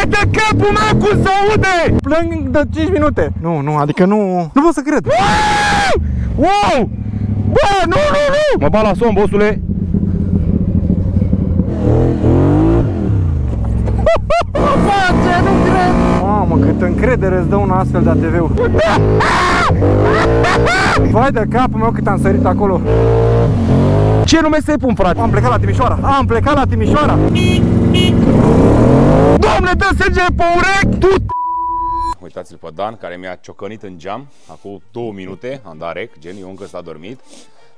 Vai de capul meu cum se aude! Plâng de 5 minute. Nu, adică nu pot să cred. Wow! Bă, nu! Mă bat la somn, bossule. Face, nu cred! Mamă, cât încredere îți dă un astfel de ATV-ul. Vai de capul meu cât am sărit acolo. Ce nume să-i pun, frate? Am plecat la Timișoara. Doamne, dă sânge pe urechi! Uitați-l pe Dan, care mi-a ciocănit în geam acum 2 minute, am dat rec, gen, eu încă s-a dormit.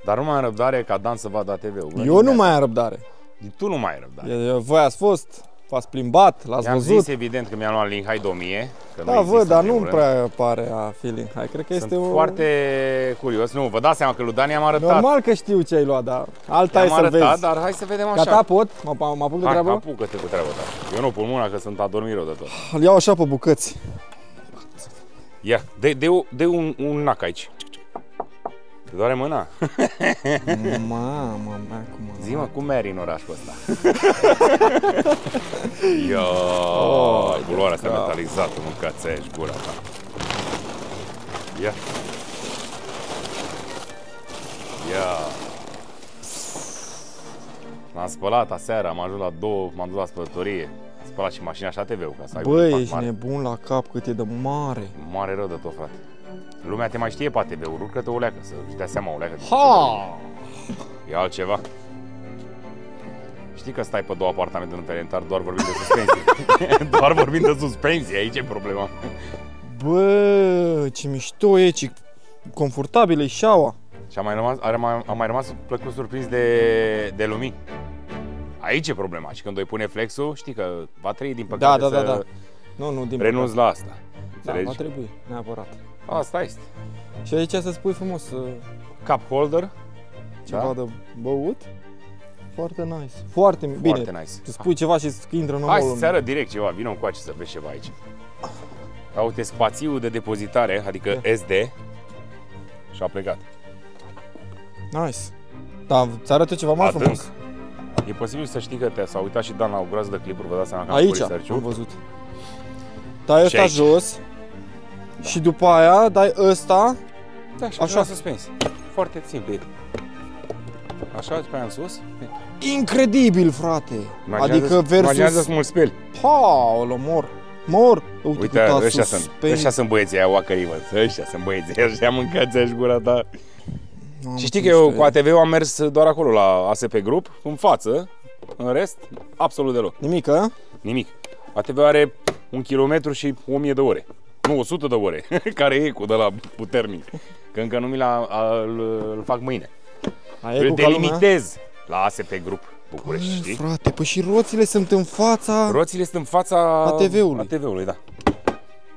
Dar nu mai am răbdare ca Dan să vadă ATV-ul. Eu nu mai am răbdare. Tu nu mai ai răbdare. Voi ați fost, v-ați plimbat, l-ați văzut. I-am zis evident că mi-am luat Linhai 2000. Da, văd, dar nu prea pare a fi Linhai. Cred că este foarte curios. Nu, vă dați seama că lui Dani am arătat. Normal că știu ce ai luat, dar alta e să vezi. Dar hai să vedem așa. Gata, pot? Mă apuc de treabă? Apucă-te cu treaba ta. Eu nu pun mâna că sunt adormit rău de tot. Îl iau așa pe bucăți. Ia, dă un nac aici. Te doare mâna? Mamă, zi-mă, cum mergi în orașul ăsta? Ia, buloarea asta metalizată, mâncați aia și gura ta. Ia. M-am spălat aseară, am ajuns la 2, m-am dus la spălătorie. Am spălat și mașina și ATV-ul ca să ai un impact ești mare. nebun la cap, cât e de mare. Mare rău de tot, frate. Lumea te mai știe pe ATV-uri, urcă-te o leacă, să-și dea seama o leacă. E altceva. Știi că stai pe 2 apartamente în inventar doar vorbind de suspensie. Doar vorbind de suspensie, aici e problema. Bă, ce mișto e, ce confortabilă e șaua. Și am mai rămas plăcut surprins de lumini. Aici e problema. Și când o pune flexul, știi că va trebui din păcate să renunți la asta. Da, va trebui, neapărat. Asta este. Și aici să spui frumos cup holder. Ceva de băut. Foarte nice. Foarte bine. Nice. Să spui ceva și să intră în Hai să se arăt direct ceva. Vină încoace să vezi ceva aici. Uite, spațiul de depozitare, adică SD. Și a plecat. Nice. Da, ți arată ceva mai frumos. E posibil să știi că s-a uitat și Dan la o groază de clipuri, vă dați seama că aici am văzut. Dai ăsta jos și după aia dai ăsta. Da, și așa suspens. Foarte simplu. Așa, după aia în sus. Incredibil, frate. Adică versus... Imaginează-ți mult speli. Paolo, mor. Uite, ăștia sunt băieții aia oacării, mă. Ăștia sunt băieții aia, mâncați aia și gura ta. Și știi că eu cu ATV-ul am mers doar acolo la ASP Group, în față, în rest, absolut deloc. Nimic, a? Nimic. ATV-ul are 1 kilometru și 1000 de ore. Nu, 100 de ore, care e cu de la puternic. Că încă nu îl fac mâine. Îl delimitez la ASP Group București, știi? Frate, păi și roțile sunt în fața... Roțile sunt în fața ATV-ului, da.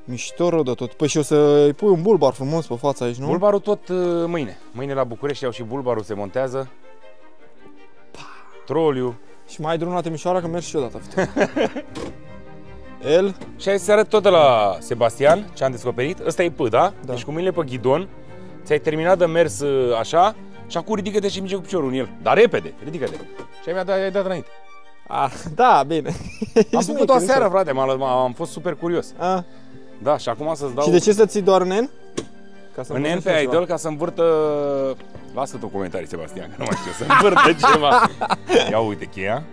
Mișto rău de tot. Păi și o să-i pui un bulbar frumos pe fața aici, nu? Bulbarul tot mâine. Mâine la București iau și bulbarul, se montează. Troliu. Și mai ai drumul la Timișoara, că mergi și odată. El? Și aici se arăt tot de la Sebastian, ce am descoperit. Ăsta e P, da? Deci cu mâinile pe ghidon, ți-ai terminat de mers așa și acum ridică-te și mici cu piciorul în el. Dar repede, ridică-te. Și ai dat înainte. Da, bine. Am făcut-o aseară, frate, am fost super curios. Da, și acum să-ți dau... Și de ce să ții doar în N? În N pe Idol, ca să învârtă... Lasă tu comentarii, Sebastian, că nu mai știu, să învârtă ceva. Ia uite cheia.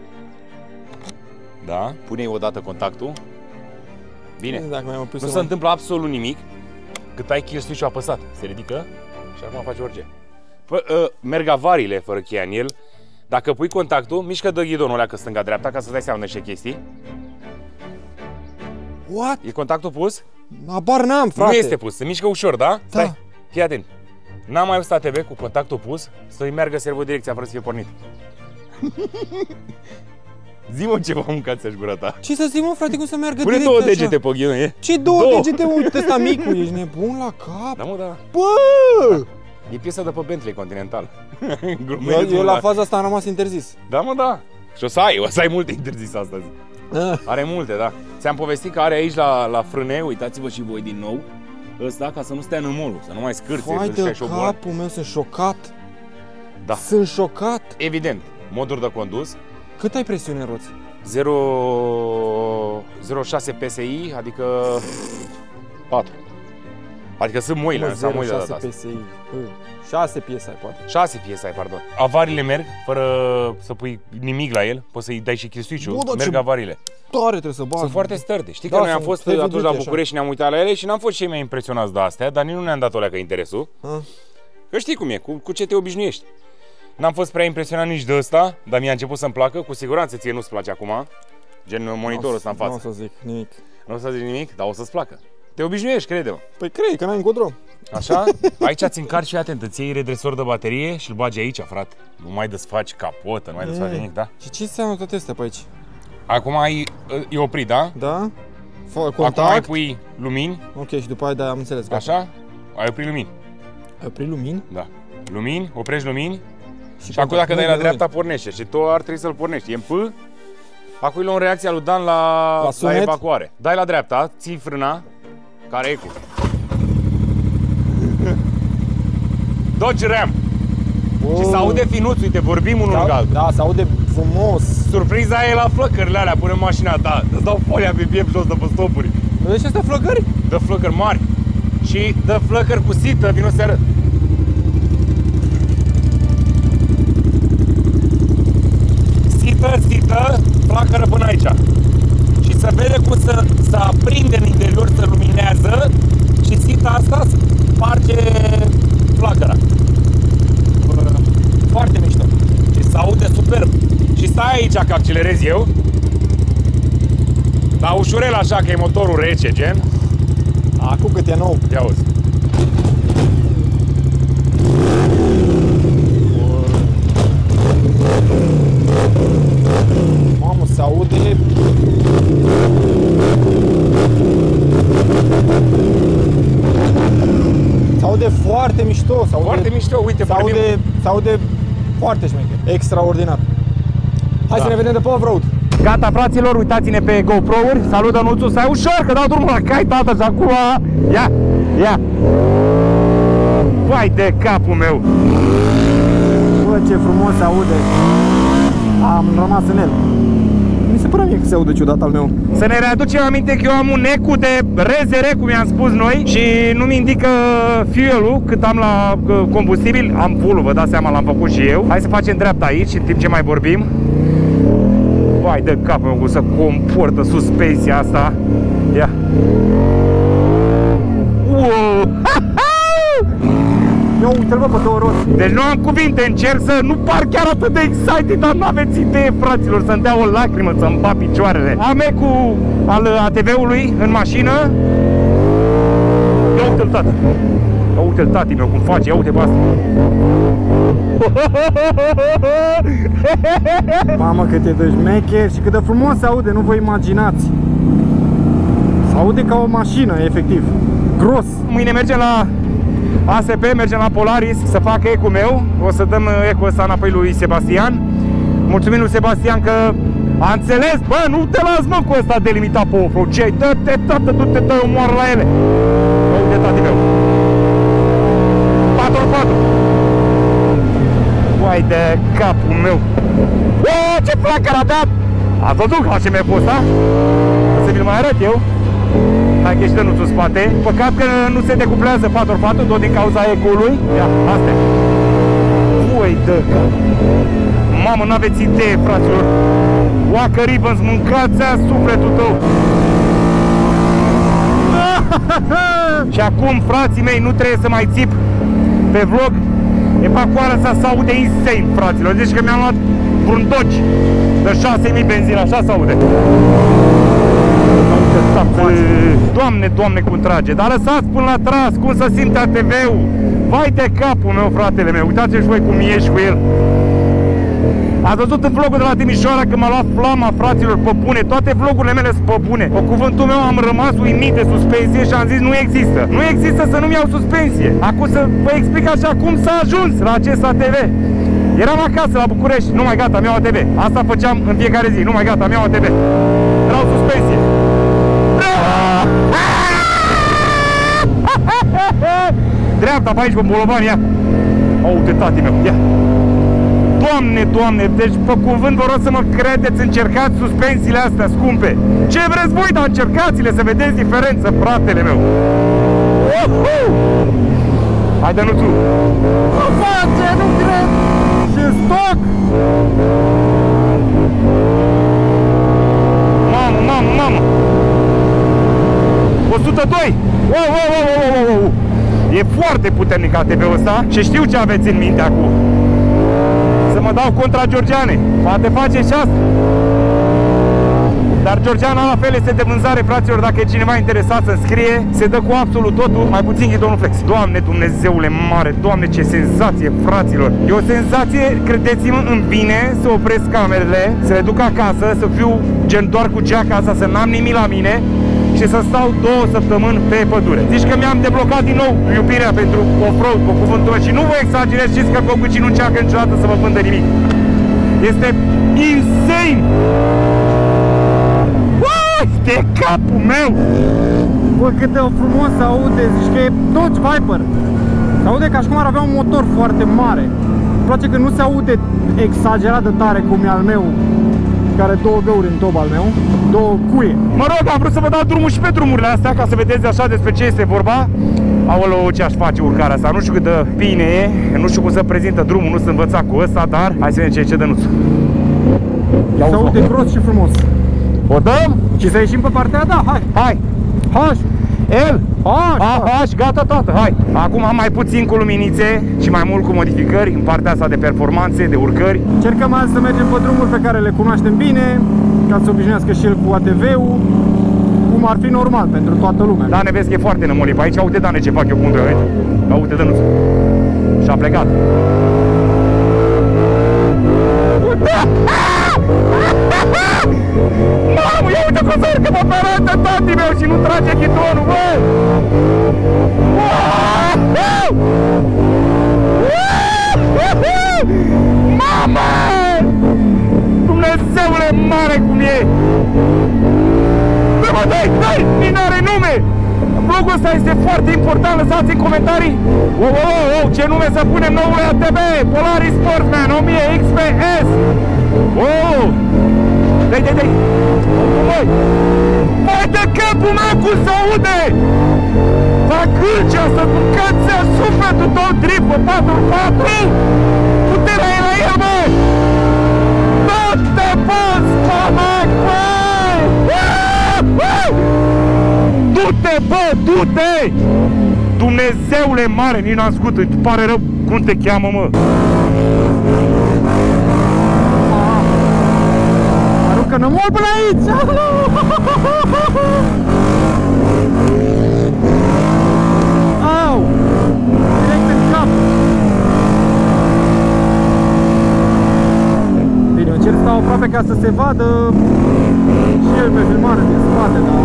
Da, pune-i odată contactul. Bine, nu se întâmplă absolut nimic cât ai kill switch-ul apăsat. Se ridică și acum face orice. Merg avariile fără cheia în el. Dacă pui contactul, mișcă de ghidonul ăla că stânga-dreapta, ca să dai seama de niște chestii. What? E contactul pus? Habar n-am, frate. Nu este pus, se mișcă ușor, da? Stai, fii atent. N-am mai văzut ATV cu contactul pus să-i meargă servodirecția fără să fie pornit. Zi-mă ceva, mâncați aș gura ta. Ce să zic, mă, frate, cum să meargă direct? Pune 2 degete pe ghidon, e? Ce 2 degete, uite, ăsta micul, ești nebun la cap? Da, mă, da. Bă! E piesa de pe Bentley Continental. Eu la faza asta am rămas interzis. Da, mă, da. Și o să ai multe interzis astăzi. Are multe, da. Ți-am povestit că are aici la frâne, uitați-vă și voi din nou, ăsta, ca să nu stea în molul, să nu mai scârție. Hai de capul meu, sunt șocat. Da. Sunt șocat. Evident, moduri de condus. Cât ai presiune în roți? 0,6 PSI, adică 4. Adică sunt moile, am moi de data asta. 6 PSI, poate. 6 PSI, pardon. Avariile merg, fără să pui nimic la el, poți să-i dai și kill switch-ul, merg avariile. Tare trebuie să bagi. Sunt foarte stărde. Știi că noi am fost atunci la București și ne-am uitat la ele și n-am fost cei mai impresionați de astea, dar nici nu ne-am dat o leacă interesul. Că știi cum e, cu ce te obișnuiești. N-am fost prea impresionat nici de ăsta, dar mi-a început să-mi placă. Cu siguranță ție nu-ți place acum, gen monitorul ăsta în față. Nu o să zic nimic. Nu o să zic nimic, dar o să-ți placă. Te obișnuiești, crede-mă. Păi crezi, că n-ai încotro. Așa? Aici ți încarci și atent, îți iei redresor de baterie și îl bagi aici, frate. Nu mai desfaci capotă, nu mai desfaci nimic, da? Și ce înseamnă toate astea pe aici? Acum e oprit, da? Da. Contact. Acum mai pui lumini. Ok, și după aia am înțeles. Gata. Așa? Ai oprit lumini. Ai oprit lumini? Da. Lumini, oprești lumini. Și acum dacă dai la dreapta, pornește. Și tu ar trebui să-l pornești. E în P. Acum e luăm reacția lui Dan la evacuare. Dai la dreapta, ții frâna, care e cu. Dodge Ram. Și se aude finuț, uite, vorbim unul lângă altul. Da, se aude frumos. Surpriza e la flăcările alea, pune mașina ta. Îți dau folia pe piept jos de pe stopuri. Vedeți astea flăcări? Dă flăcări mari. Și dă flăcări cu sită, vino să arăt. Sită, flacără până aici. Și se vede cum se aprinde în interior, se luminează și sita asta sparge flacăra. Foarte mișto. Și se aude superb. Și stai aici că accelerez eu. Dar ușurel așa, că e motorul rece, gen. Acum cât e nou. Ia uzi. Mamă, se aude. Se aude foarte mișto. Foarte mișto, uite, se aude foarte șmecher. Extraordinar. Hai să ne vedem de pe off-road. Gata, fraților, uitați-ne pe GoPro-uri. Salut, Dănuțu, stai ușor, că dau drumul la cai, tată, și acum... Ia! Vai de capul meu! Bă, ce frumos se aude! Am rămas în el. Mi se pare mie că se aude ciudat al meu. Să ne readucem aminte că eu am un ecu de RZR, cum i-am spus noi, și nu-mi indică fuel-ul cât am la combustibil. Am full-ul, vă dați seama, l-am făcut și eu. Hai să facem dreapta aici, în timp ce mai vorbim. Vai de capul meu, cum se comportă suspensia asta. Ia! Wow! Eu uite-l bă pe două roți. Deci nu am cuvinte, încerc să nu par chiar atât de excited, dar nu aveți idee, fraților, să-mi dea o lacrimă, să-mi bat picioarele. Am ecul al ATV-ului în mașină. Ia uite-l, tată. Ia uite-l, tati meu, cum face, ia uite pe asta. Mamă, cât e de șmecher și cât de frumos se aude, nu vă imaginați. Se aude ca o mașină, efectiv. Gros. Mâine mergem la ASP, mergem la Polaris să fac ecu meu. O să dăm ecu ăsta înapoi lui Sebastian. Mulțumim lui Sebastian că a înțeles. Bă, nu te las, mă, cu ăsta delimitat pe off-road. Ce-ai? Dă-te, tată, du-te, dă, omoară la ele. Uite, tati meu. 4x4. Uai de capul meu. O, ce flacăr a dat! Ați văzut ca ce mi-a fost, da? Să vi-l mai arăt eu. Hai că ești Dănuțul în spate. Păcat că nu se decuplează 4x4, tot din cauza eco-ului. Ia, astea. Uai de cap. Mamă, n-aveți idee, fraților. Oacă Ribbons, mâncați-a sufletul tău. Și acum, frații mei, nu trebuie să mai țip pe vlog. Evacuarea asta se aude insane, fraților. Deci că mi-am luat vreun Dodge de 6.000 benzină, așa se aude. Doamne, Doamne, cum trage. Dar lăsați până la tras, cum să simte ATV-ul. Vai de capul meu, fratele meu. Uitați-și voi cum ieși cu el. Ați văzut în vlogul de la Timișoara că m-a luat flama, fraților, pe bune. Toate vlogurile mele sunt pe bune. Cu cuvântul meu am rămas uimit de suspensie și am zis nu există. Nu există să nu-mi iau suspensie. Acum să vă explic așa cum s-a ajuns la acest ATV. Eram acasă la București, nu mai gata, mi-au ATV. Asta făceam în fiecare zi, nu mai gata, mi-au ATV. Vreau suspensie. Dreapta pe aici, pe bolovan, ia. Uite, tati meu, ia. Doamne, Doamne, deci pe cuvânt vă rog să mă credeți, încercați suspensiile astea scumpe. Ce vreți voi, dar încercați-le să vedeți diferență, fratele meu. Hai, Dănuțu! O face, nu cred! Și stoc! Mamă, mamă, mamă! 102! Wow! E foarte puternic ATV-ul ăsta și știu ce aveți în minte acum. Să mă dau contra Georgiane. Poate face și asta. Dar Georgiana la fel este de vânzare, fraților, dacă e cineva interesat să scrie, se dă cu absolut totul, mai puțin ghidonul flex. Doamne Dumnezeule mare, Doamne ce senzație, fraților! E o senzație, credeți-mă, îmi vine să opresc camerele, să le duc acasă, să fiu gen doar cu geaca asta, să n-am nimic la mine și să stau 2 săptămâni pe pădure. Zici că mi-am deblocat din nou iubirea pentru off-road, pe cuvântul meu, și nu vă exagerez, știți că Cocuci nu încearcă niciodată să vă vândă nimic. Este insane! De capul meu! Bă, cât de frumos se aude, zici că e Dodge Viper. Se aude ca și cum ar avea un motor foarte mare. Îmi place că nu se aude exagerat de tare cum e al meu, care are 2 găuri în tob al meu, 2 cuie. Mă rog, am vrut să vă dau drumul și pe drumurile astea, ca să vedeți așa despre ce este vorba. Aoleu, ce aș face urcarea asta, nu știu cât de bine e, nu știu cum să prezintă drumul, nu sunt învățat cu ăsta, dar hai să vedem ce Dănuț. Se aude gros și frumos. O dăm? Și să ieșim pe partea, da, hai! Hai! H! L! H! Gata, tată, hai! Acum am mai puțin cu luminițe și mai mult cu modificări în partea asta de performanțe, de urcări. Încercăm azi să mergem pe drumuri pe care le cunoaștem bine, ca să obișnuiască și el cu ATV-ul, cum ar fi normal pentru toată lumea. Da, ne vezi că e foarte nămolit pe aici, uite, Dane, ce fac eu cu undră, uite. Uite, Dănuț. Și-a plecat. Mamă, ia uite cum se urcă pe perete, tati meu, și nu trage ghidonul, bă! Mamă! Dumnezeule mare cum e! Bă, dai, mine are nume! Vlogul ăsta este foarte important, lăsați în comentarii ce nume să punem noului ATV, Polaris Sportsman 1000 XPS. Dai! Mai de capul meu cum se aude! Fac cârce asta, bucăți-a sufletul tău, drift pe 4x4! Puterea e la el, bă! Du-te, bă, spanac, băi! Du-te, bă, du-te! Dumnezeule mare, nici n-am scut, îți pare rău cum te cheamă, mă? Aruncă nămol până aici! Au! Direct în cap! Bine, încerc să stau aproape ca să se vadă și el pe filmare din spate, dar...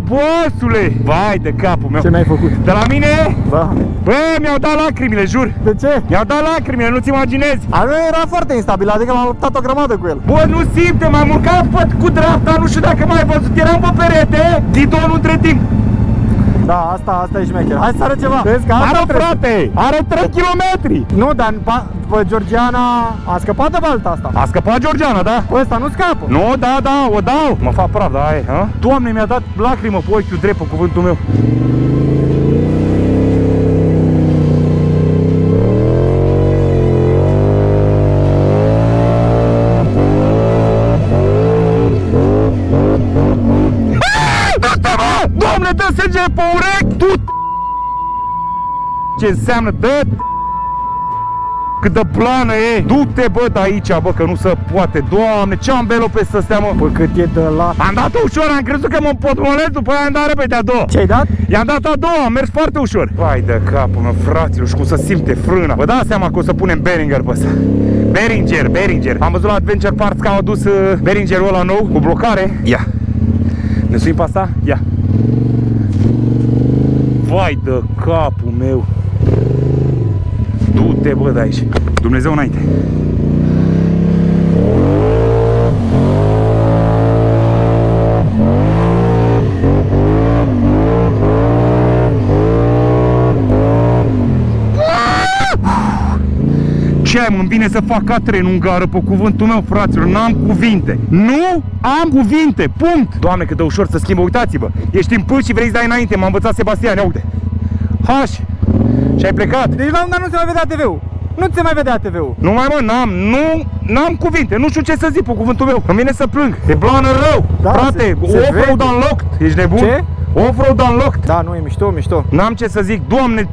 Bosule! Vai de capul meu! Ce mi-ai făcut? De la mine? Da. Bă, mi-au dat lacrimile, jur! De ce? Mi-au dat lacrimile, nu-ți imaginezi! Al meu era foarte instabil, adică m-am luptat o grămadă cu el. Bă, nu simte, m-am urcat cu dreapta, nu știu dacă m-ai văzut, eram pe perete, ghidonul între timp. Da, asta e șmecher. Hai să arăt ceva. Vezi că are, frate! Are 3 km! Nu, dar pe Georgiana a scăpat de balta asta. A scăpat Georgiana, da? Păi ăsta nu scapă. Nu, da, o dau. Mă fac praf, da, aia, ha? Doamne, mi-a dat lacrimă pe ochiul drept, pe cuvântul meu. Doamne, dă sânge pe urechi! Tu! Ce înseamnă? Dă! cât de plană e. Du-te, bă, de aici, bă, că nu se poate. Doamne, ce anvelope să stea, mă. Bă, cât e de la... Am dat ușor, am crezut că mă potmolesc, după aia am dat repede a doua. Ce-ai dat? I-am dat a doua, am mers foarte ușor. Vai de capul meu, fraților, și cum să simte frâna. Vă dați seama că o să punem Behringer pe ăsta. Behringer. Am văzut la Adventure Parts că au adus Behringerul ăla nou, cu blocare. Ia. Ne suim pe asta? Ia. Vai de capul meu. Du-te, bă, de aici. Dumnezeu înainte. Ce ai, mă-mi vine să fac ca trenul în gară, pe cuvântul meu, fraților, n-am cuvinte. Nu am cuvinte, punct. Doamne, cât de ușor să schimbă, uitați-vă. Ești în P și vrei să dai înainte, m-a învățat Sebastian, ia uite. H. Și ai plecat. Deci la un dat nu se mai vedea TV-ul. Nu se mai vedea TV-ul. Nu mai, mă, n-am cuvinte, nu știu ce să zic, pe cuvântul meu. Îmi vine să plâng. E blană rău. Da, frate, off-road unlocked. Ești nebun? Ce? Off-road unlocked. Da, nu, e mișto, mișto. N-am ce să zic, Doamne,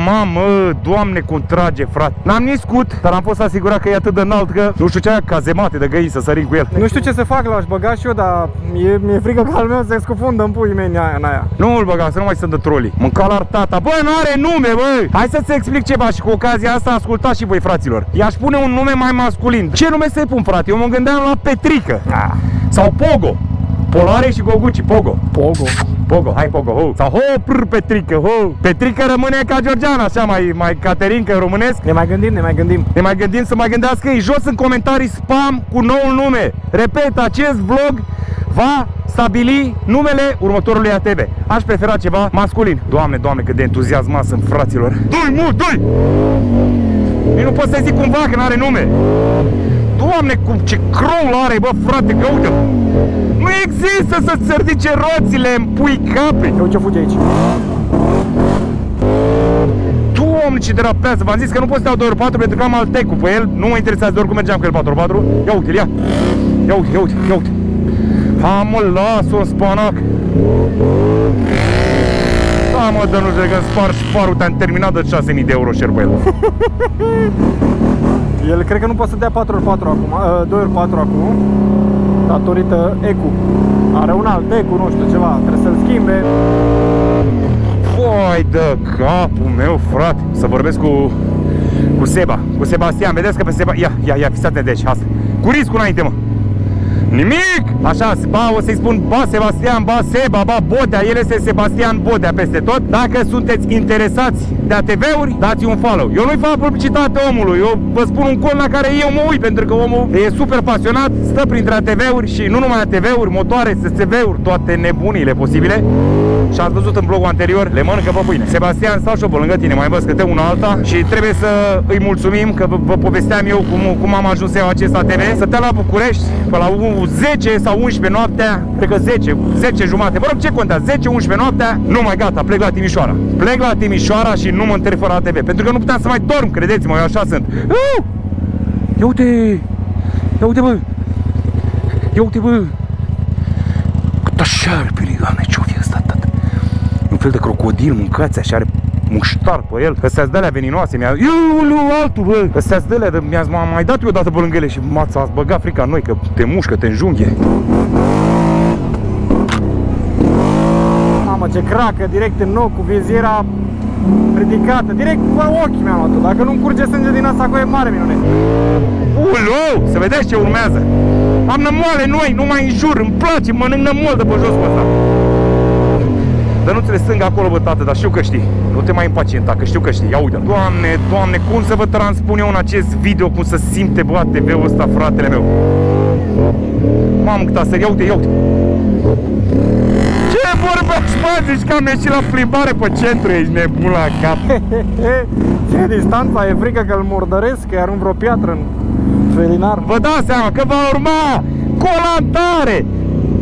mamă, Doamne, cum trage, frate. N-am nici scut, dar am fost asigurat că e atât de înalt că nu știu ce aia, cazemate de găini să sărim cu el. Nu știu ce să fac, l-aș băga și eu, dar mi-e frică că al meu se scufundă în puii mei în aia. Nu îl băga, să nu mai sunt de troli. Mânca la tata. Bă, n-are nume, bă. Hai să-ți explic ceva și cu ocazia asta ascultați și voi, fraților. I-aș pune un nume mai masculin. Ce nume să-i pun, frate? Eu mă gândeam la Petrică. Sau Pogo. Polare și Goguci, Pogo. Pogo, hai Pogo, ho. Sau Petrică, ho. Petrică rămâne ca Georgiana, așa, mai caterincă românesc. Ne mai gândim. Ne mai gândim să mai gândească ei. Jos în comentarii spam cu noul nume. Repet, acest vlog va stabili numele următorului ATV. Aș prefera ceva masculin. Doamne, cât de entuziasmat sunt, fraților. Doi! Eu nu pot să zic cumva că n-are nume. Doamne, ce crawl are, bă, frate, că uite. Nu există să-ți ridice roțile în pui cape. Eu ce fuge aici. Doamne, ce derapează. V-am zis că nu pot să iau 2x4 pentru că am Altec-ul pe el. Nu mă interesează de oricum mergeam cu el 4x4. Ia uite-l, ia uite. Ha, mă, las-o în spanac. Da, mă, dă nu știu, că-mi spargi farul, te-am terminat de 6.000 de euro share pe el. El cred că nu poate să dea 4x4 acum, 2x4 acum, datorită ECU. Are un alt ECU, nu știu, ceva, trebuie să-l schimbe. Foi de capul meu, frate. Să vorbesc cu Sebastian, vedeți că pe Sebastian, ia, fiți-ați de aici, asta. Cu riscul înainte, mă. Nimic! Așa, o să-i spun ba Sebastian, ba Seba, ba Bodea. El este Sebastian Bodea peste tot. Dacă sunteți interesați de ATV-uri, dați un follow. Eu nu-i fac publicitate omului. Eu vă spun un cont la care eu mă uit, pentru că omul e super pasionat, stă printre ATV-uri și nu numai ATV-uri, motoare, SSV-uri, toate nebunile posibile. Și ați văzut în vlogul anterior, le mănâncă pe pâine. Sebastian, stau și eu pe lângă tine, mai văd câte una alta și trebuie să îi mulțumim că vă povesteam eu cum am ajuns eu acest ATV. Stătea la București pe la 10 sau 11 noaptea, cred că 10 jumate, mă rog, ce contează, 10-11 noaptea, nu mai gata, plec la Timișoara. Plec la Timișoara și nu mă întreb fără ATV, pentru că nu puteam să mai dorm, credeți-mă, eu așa sunt. Ia uite, bă. Cât așa are pe Doamne, ce-o fi ăsta, tată? Un fel de crocodil, mâncați așa, are muștar pe el. Ăstea-s de-alea veninoase, altul, bă. Ăstea-s de-alea, m-am mai dat eu odată pe lângă ele și m-ați băgat frica în noi, că te mușcă, te înjunghe. Mamă, ce cracă, direct în nou, cu viziera ridicată, direct cu ochii mi-am luat-o. Dacă nu-mi curge sânge din asta, e mare minune. Uleu, să vedeți ce urmează. Am nămoale noi, nu mai înjur, îmi place, mănânc nămol de pe jos cu asta. Dă-nu-ți-le stâng acolo, bă, tată, dar știu că știi. Nu te mai impacienta, că știu că știi. Ia uite. Doamne, cum să vă transpun eu în acest video, cum să simte, bă, ATV-ul ăsta, fratele meu. Mamă, cât asta, ia uite. Ce vorbești, mă, zici că am ieșit la plimbare pe centru, ești nebun la cap. Ce distanța, e frică că îl murdăresc, că arunc vreo piatră în felinar. Vă dați seama că va urma colantare,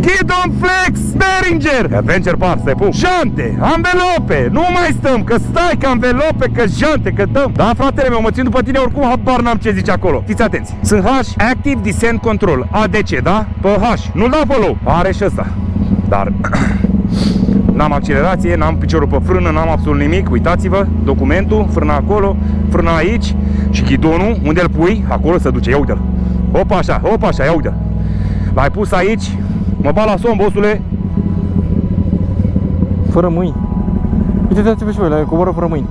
Guidon Flex, Behringer, Adventure Parts, stai pun, jante, anvelope, nu mai stăm, că stai că anvelope, că jante, că dăm. Da, fratele meu, mă țin după tine, oricum habar n-am ce zice acolo. Fiți atenți, sunt H, Active Descent Control, ADC, da? Pe H, nu-l dau pe low, are și ăsta, dar N-am accelerație, n-am piciorul pe frână, n-am absolut nimic. Uitați-vă, documentul, frâna acolo, frâna aici și ghidonul, unde îl pui, acolo se duce, ia uite-l. Opa așa, ia uite-l. L-ai pus aici, mă bat la somn, bossule. Fără mâini. Uite-te-vă și voi, la coboră fără mâini.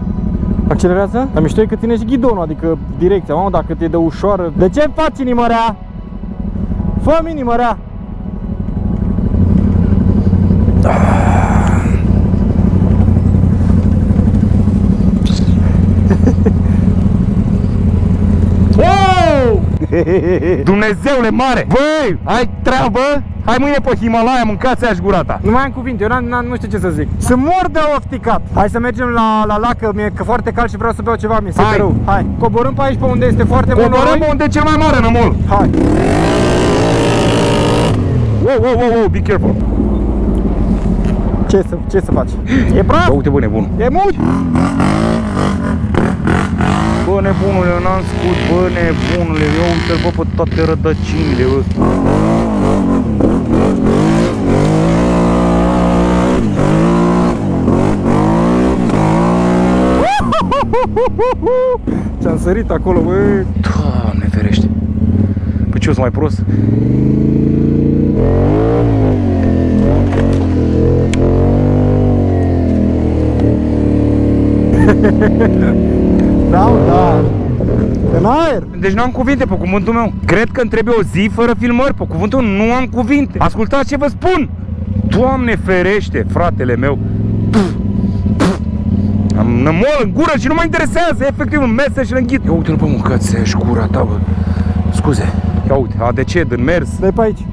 Accelerează? Dar mișto e că ține și ghidonul, adică direcția, mamă, dacă te dă ușoară. De ce faci inimă rea? Fă-mi inimă rea! Wow! Dumnezeule mare! Băi, ai treabă? Hai mâine pe Himalaya, mâncați aia și gura ta. Nu mai am cuvinte, eu nu știu ce să zic. Sunt mor de ofticat. Hai să mergem la lac, că mi-e foarte cald și vreau să beau ceva, mi-e sete rău. Hai, coborâm pe aici, pe unde este foarte mult noroi. Coborâm pe unde e cel mai mare nămol. Hai. Wow, be careful. Ce să faci? E praf? Uite, bă, nebunul. E mult? Bă, nebunule, eu n-am scut, bă, nebunule. Eu uite-l, bă, pe toate rădăcinile, bă. Ce-am sărit acolo, bă. Doamne ferește. Păi ce, o să mai prost? Da. În aer. Deci nu am cuvinte, pe cuvântul meu. Cred că îmi trebuie o zi fără filmări, pe cuvântul meu, nu am cuvinte. Ascultați ce vă spun. Doamne ferește, fratele meu. Am nămol în gură și nu mă interesează, efectiv un mesaj și îl înghit. Ia uite-l, bă, mâncați și gura ta, bă. Scuze. Ia uite, ADC din mers. Dai pe aici.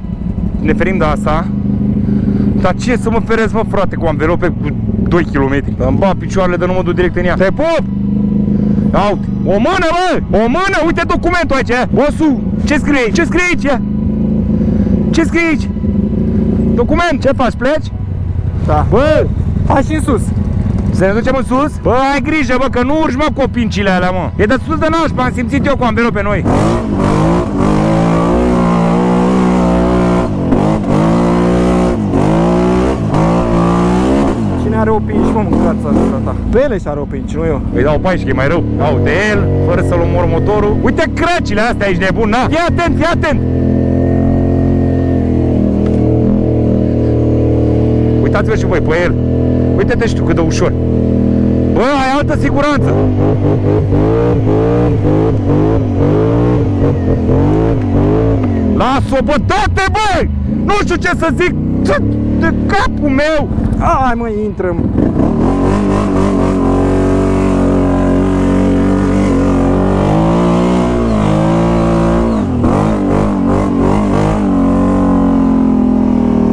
Ne ferim de asta. Dar ce să mă feresc, mă, frate, cu anvelope cu 2 km. Îmi bat picioarele de nu mă duc direct în ea. Te pup! Ia uite, o mână, bă! O mână! Uite documentul aici, bossu! Ce scrie aici? Ce scrie aici? Ce scrie aici? Document! Ce faci? Pleci? Da. Bă! Hai și în sus. Să ne ducem în sus? Bă, ai grijă, bă, că nu urci, mă, copincile alea, mă. E de sus de nașpa, am simțit eu cu anvelope noi. Cine are opinci, mă, mâncața asta ta? Pele și are opinci, nu eu. Îi dau 14, e mai rău. Ia uite el, fără să-l omor motorul. Uite crăcile astea, ești nebun, na? Fii atent, fii atent! Uitați-vă și voi pe el. Uite-te și tu cât de ușor. Bă, ai altă siguranță. Las-o, bă, dă-te, bă! Nu știu ce să zic. De capul meu. Hai, mă, intrăm.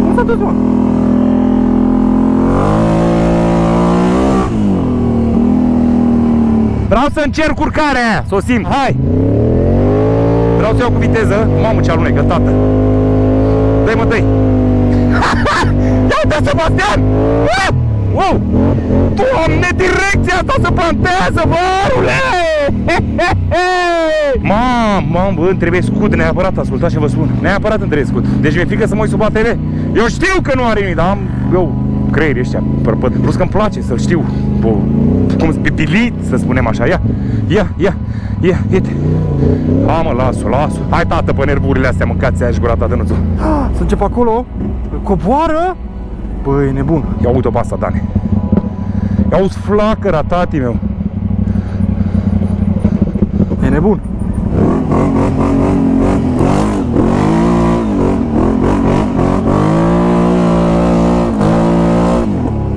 Nu s-a dus, mă. Vreau să încerc urcarea aia, să o simt. Hai! Vreau să iau cu viteză. Mamă, ce alunecă, tată. Dă-i, mă, dă-i. Ia uite, Sebastian! Wow! Doamne, direcția asta se plantează, bă, arule! Mamă, bă, îmi trebuie scut neapărat, ascultați ce vă spun. Neapărat îmi trebuie scut. Deci mi-e frică să mă uit sub ATV. Eu știu că nu are nimic, dar am eu creierii ăștia părpăt. Plus că îmi place să-l știu. Bă, cum spipilit, să spunem așa. Ia, uite. Ha, mă, las-o. Hai, tată, pe nervurile astea, mâncați aia și gura ta, Dănuțu. Să încep acolo? Coboară? Băi, e nebun. Ia uite-o pe asta, Dane. Ia uzi flacăra, tati meu. E nebun.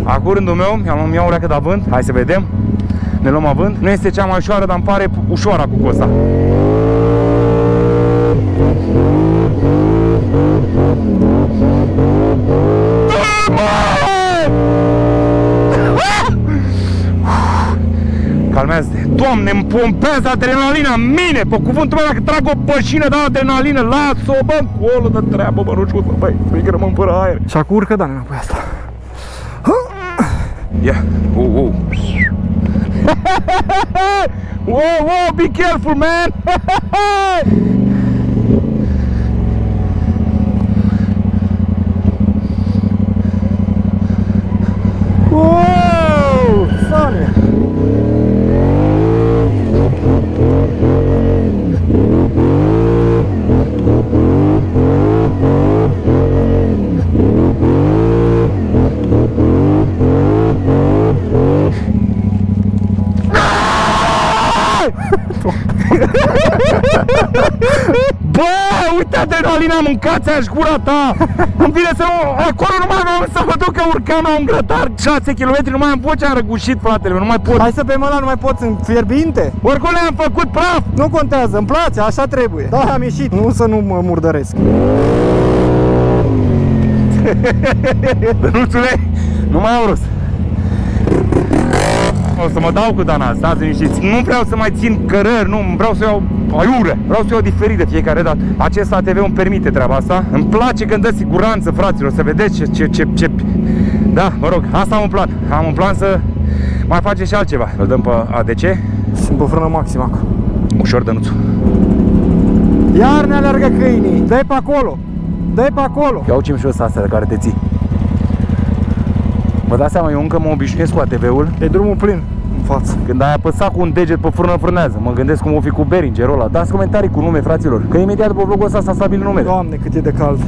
Acum rândul meu, mi-am iau o leacă de avânt. Hai să vedem. Ne luăm avânt. Nu este cea mai ușoară, dar îmi pare ușoară cu costa. Calmează-te. Doamne, îmi pompează adrenalina în mine. Pe cuvântul meu, dacă trag o bășină de adrenalină, las-o, bă, încolo de treabă, bă, nu știu cum să băi. Să-i rămân fără aer. Și acum urcă, Dan, înapoi asta. Ia, wow, be careful, man! Bă, uite adrenalina, mâncați-aș gura ta! Îmi vine să nu... Acolo nu mai am să vă duc că urcam la un grătar 6 km, nu mai am vocea, am răgușit, fratele, nu mai pot. Hai să bem ăla, nu mai poți în fierbinte? Oricum le-am făcut praf! Nu contează, îmi place, așa trebuie. Da, am ieșit, nu să nu mă murdăresc. Dănuțule, nu mai am rost. O să mă dau cu Dana, stați liniștiți. Nu vreau să mai țin cărări, nu, vreau să iau aiure. Vreau să iau diferit de fiecare dată. Acest ATV îmi permite treaba asta. Îmi place când dă siguranță, fraților, să vedeți ce... Da, mă rog, asta am un plan. Am un plan să mai face și altceva. Îl dăm pe ADC. Sunt pe frână maximă acum. Ușor, Dănuțul. Iar ne alergă câinii. Dă-i pe acolo. Dă-i pe acolo. Ia ucim și ăsta, astea de care te ții. Vă dați seama, eu încă mă obișnuiesc cu ATV-ul. E drumul plin în față. Când ai apăsat cu un deget pe frână, frânează. Mă gândesc cum o fi cu Behringerul ăla. Dați comentarii cu nume, fraților, că imediat după vlogul ăsta s-a stabilit numele. Doamne, cât e de cald.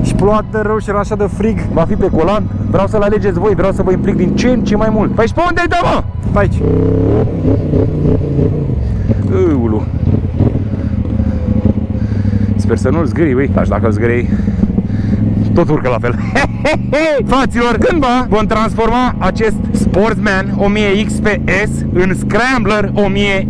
Și ploua de rău și era așa de frig. Va fi pe colan. Vreau să-l alegeți voi, vreau să vă implic din ce în ce mai mult. Păi și pe unde-i dă, mă? Pe aici. Ulu. Sper să nu-l zgârii, băi. Dar dacă îl zgârii, tot urcă la fel. Fraților, cândva vom transforma acest Sportsman 1000 XPS în Scrambler 1000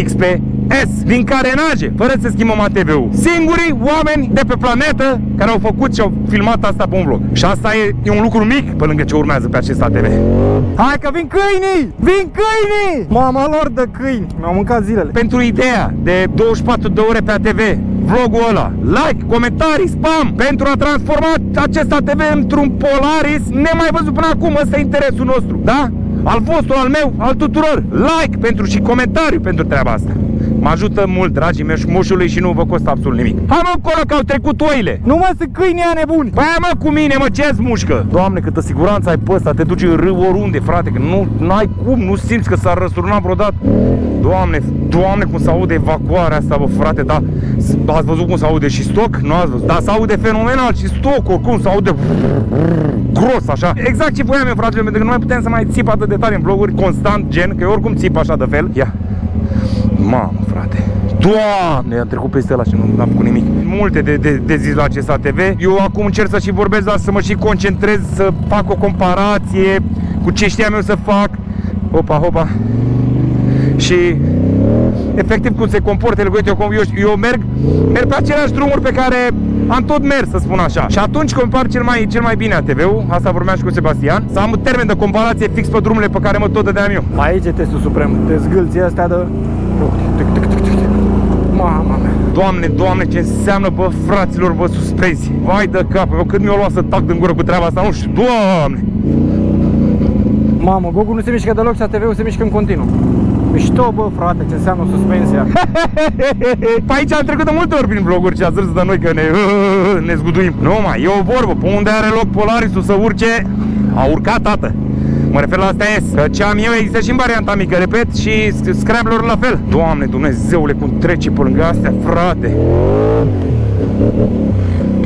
XPS din carenage, fără să schimbăm ATV-ul. Singurii oameni de pe planetă care au făcut și au filmat asta pe un vlog. Și asta e un lucru mic pe lângă ce urmează pe acest ATV. Hai că vin câinii! Vin câinii! Mama lor de câini! Mi-au mâncat zilele. Pentru ideea de 24 de ore pe ATV, vlogul ăla, like, comentarii, spam, pentru a transforma acest ATV într-un Polaris nemai văzut până acum. Ăsta e interesul nostru, da? Al vostru, al meu, al tuturor. Like pentru și comentariu pentru treaba asta. Mă ajută mult, dragii mei, moșului, și nu vă costă absolut nimic. Hai mă acolo că au trecut oile. Nu mă, sunt câinii aia nebuni. Păi hai mă cu mine, mă, ce-ți mușcă? Doamne, câtă siguranță ai pe ăsta, te duci în râu oriunde, frate, că nu ai cum, nu simți că s-ar răsturnat vreodată. Doamne, Doamne, cum se aude evacuarea asta, bă, frate, da. Ați văzut cum se aude și stoc? Nu ați văzut, dar se aude fenomenal și stoc, oricum se aude gros, așa. Exact ce voiam eu, frate, pentru că nu mai putem să mai țip atât de tare în vloguri, constant, gen, că eu oricum țip așa de fel. Ia. Mamă, frate. Doamne, am trecut peste ăla și nu am făcut nimic. Multe de zis la acest ATV. Eu acum încerc să și vorbesc, dar să mă și concentrez, să fac o comparație cu ce știam eu să fac. Hopa, hopa. Și efectiv cum se comportă el, eu merg pe aceleași drumuri pe care am tot mers, să spun așa. Și atunci compar cel mai bine ATV-ul, asta vorbeam și cu Sebastian, să am un termen de comparație fix pe drumurile pe care mă tot dădeam eu. Aici e testul suprem, de zgâlții astea de... Mama mea. Doamne, Doamne, ce înseamnă, bă, fraților, bă, suspensi. Vai de cap, eu cât mi-o luat să tac din gură cu treaba asta, nu știu, Doamne. Mamă, Gogu nu se mișcă deloc și ATV-ul se mișcă în continuu. Mișto, bă, frate, ce înseamnă suspensia. Pe aici am trecut de multe ori prin vloguri și ați râs de noi că ne zguduim. Nu mai, e o vorbă, pe unde are loc Polarisul să urce, a urcat, tată. Mă refer la asta, că ce am eu există și în varianta mică, repet, și Scrambler la fel. Doamne, Dumnezeule, cum trece pe lângă astea, frate.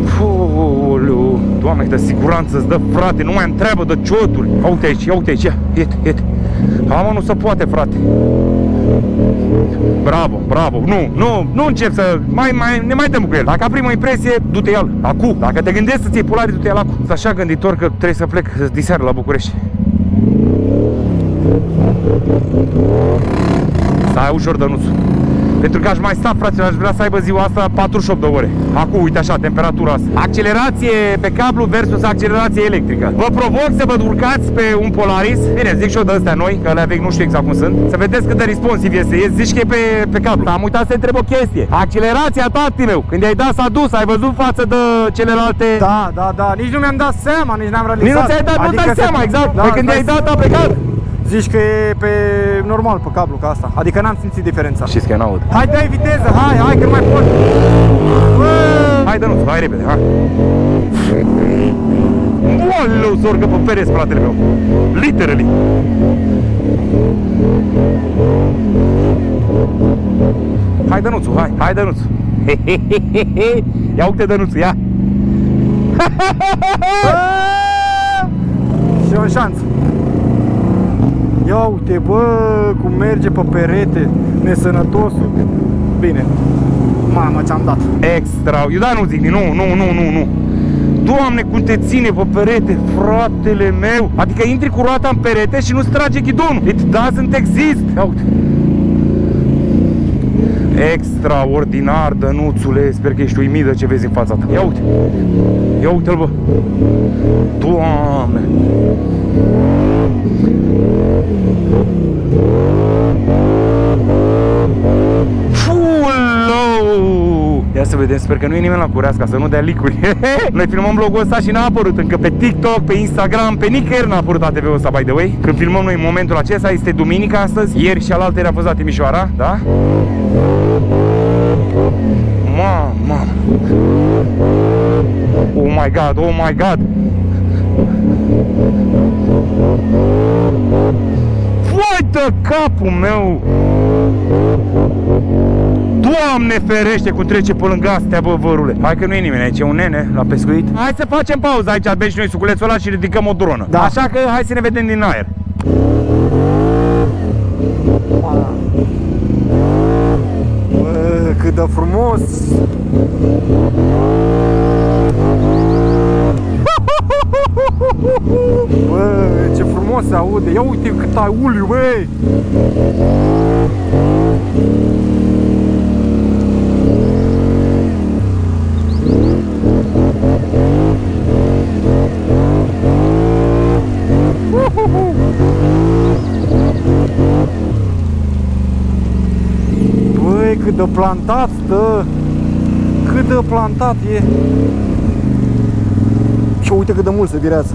Fulu. Doamne, câtă siguranță îți dă, frate, nu mai am treabă de cioturi. Ia uite aici, ia uite aici, iete. Mă, nu se poate, frate. Bravo, bravo. Nu încep să ne mai dăm cu el. Dacă a primă impresie, du-te el acum. Dacă te gândești să-ți iei Polaris, du-te el acum. Sunt așa gânditor că trebuie să plec diseară la București. Stai ușor, Dănuțu. Pentru că aș mai sta, fraților, aș vrea să aibă ziua asta 48 de ore. Acum, uite așa, temperatura asta. Accelerație pe cablu versus accelerație electrică. Vă provoc să vă urcați pe un Polaris. Bine, zic și eu de astea noi, că alea vechi nu știu exact cum sunt. Să vedeți cât de responsiv este. Zici că e pe cablu. Am uitat să întreb o chestie. Accelerația, tati meu, când i-ai dat s-a dus, ai văzut față de celelalte? Da. Nici nu mi-am dat seama, nici n-am realizat. Nici nu ți-ai dat, adică nu dai seama, exact. Da, când i-ai dat, a plecat. Zici că e pe normal, pe cablu, ca asta. Adică n-am simțit diferența. Știți că n-aud. Hai, dai viteză, hai, că nu mai pot. Hai, Dănuț, hai repede, hai. Oleu, s-o urcă pe pereți, fratele meu. Literally. Hai, Dănuțu, hai, Dănuțu. Ia uite, Dănuțu, ia. Și o șansă. Ia uite, bă, cum merge pe perete nesănătosul. bine. Mamă, ce-am dat. Extra. Eu da, nu zic, nu. Doamne, cum te ține pe perete, fratele meu. Adică intri cu roata în perete și nu-ți trage ghidonul. It doesn't exist. Ia uite. Extraordinar, Dănuțule. Sper că ești uimit de ce vezi în fața ta. Ia uite. Ia uite-l, bă. Doamne. Ia să vedem, sper că nu e nimeni la curească, să nu dea licuri. Noi filmăm vlogul ăsta și n-a apărut încă pe TikTok, pe Instagram, pe nicăieri n-a apărut ATV-ul ăsta, by the way. Când filmăm noi în momentul acesta, este duminică astăzi. Ieri și alaltăieri a fost la Timișoara, da? Mamă! Oh my god, oh my god! Vai de capul meu! Doamne ferește cum trece pe lângă astea, bă, vărule. Hai că nu e nimeni aici, e un nene la pescuit. Hai să facem pauză aici, bem și noi suculețul ăla și ridicăm o dronă. Da. Așa că hai să ne vedem din aer. Bă, cât de frumos! Bă, ce frumos se aude! Ia uite cât ai uliu, băi! Băi, cât de plantat stă! Cât de plantat e! Și uite cât de mult se virează!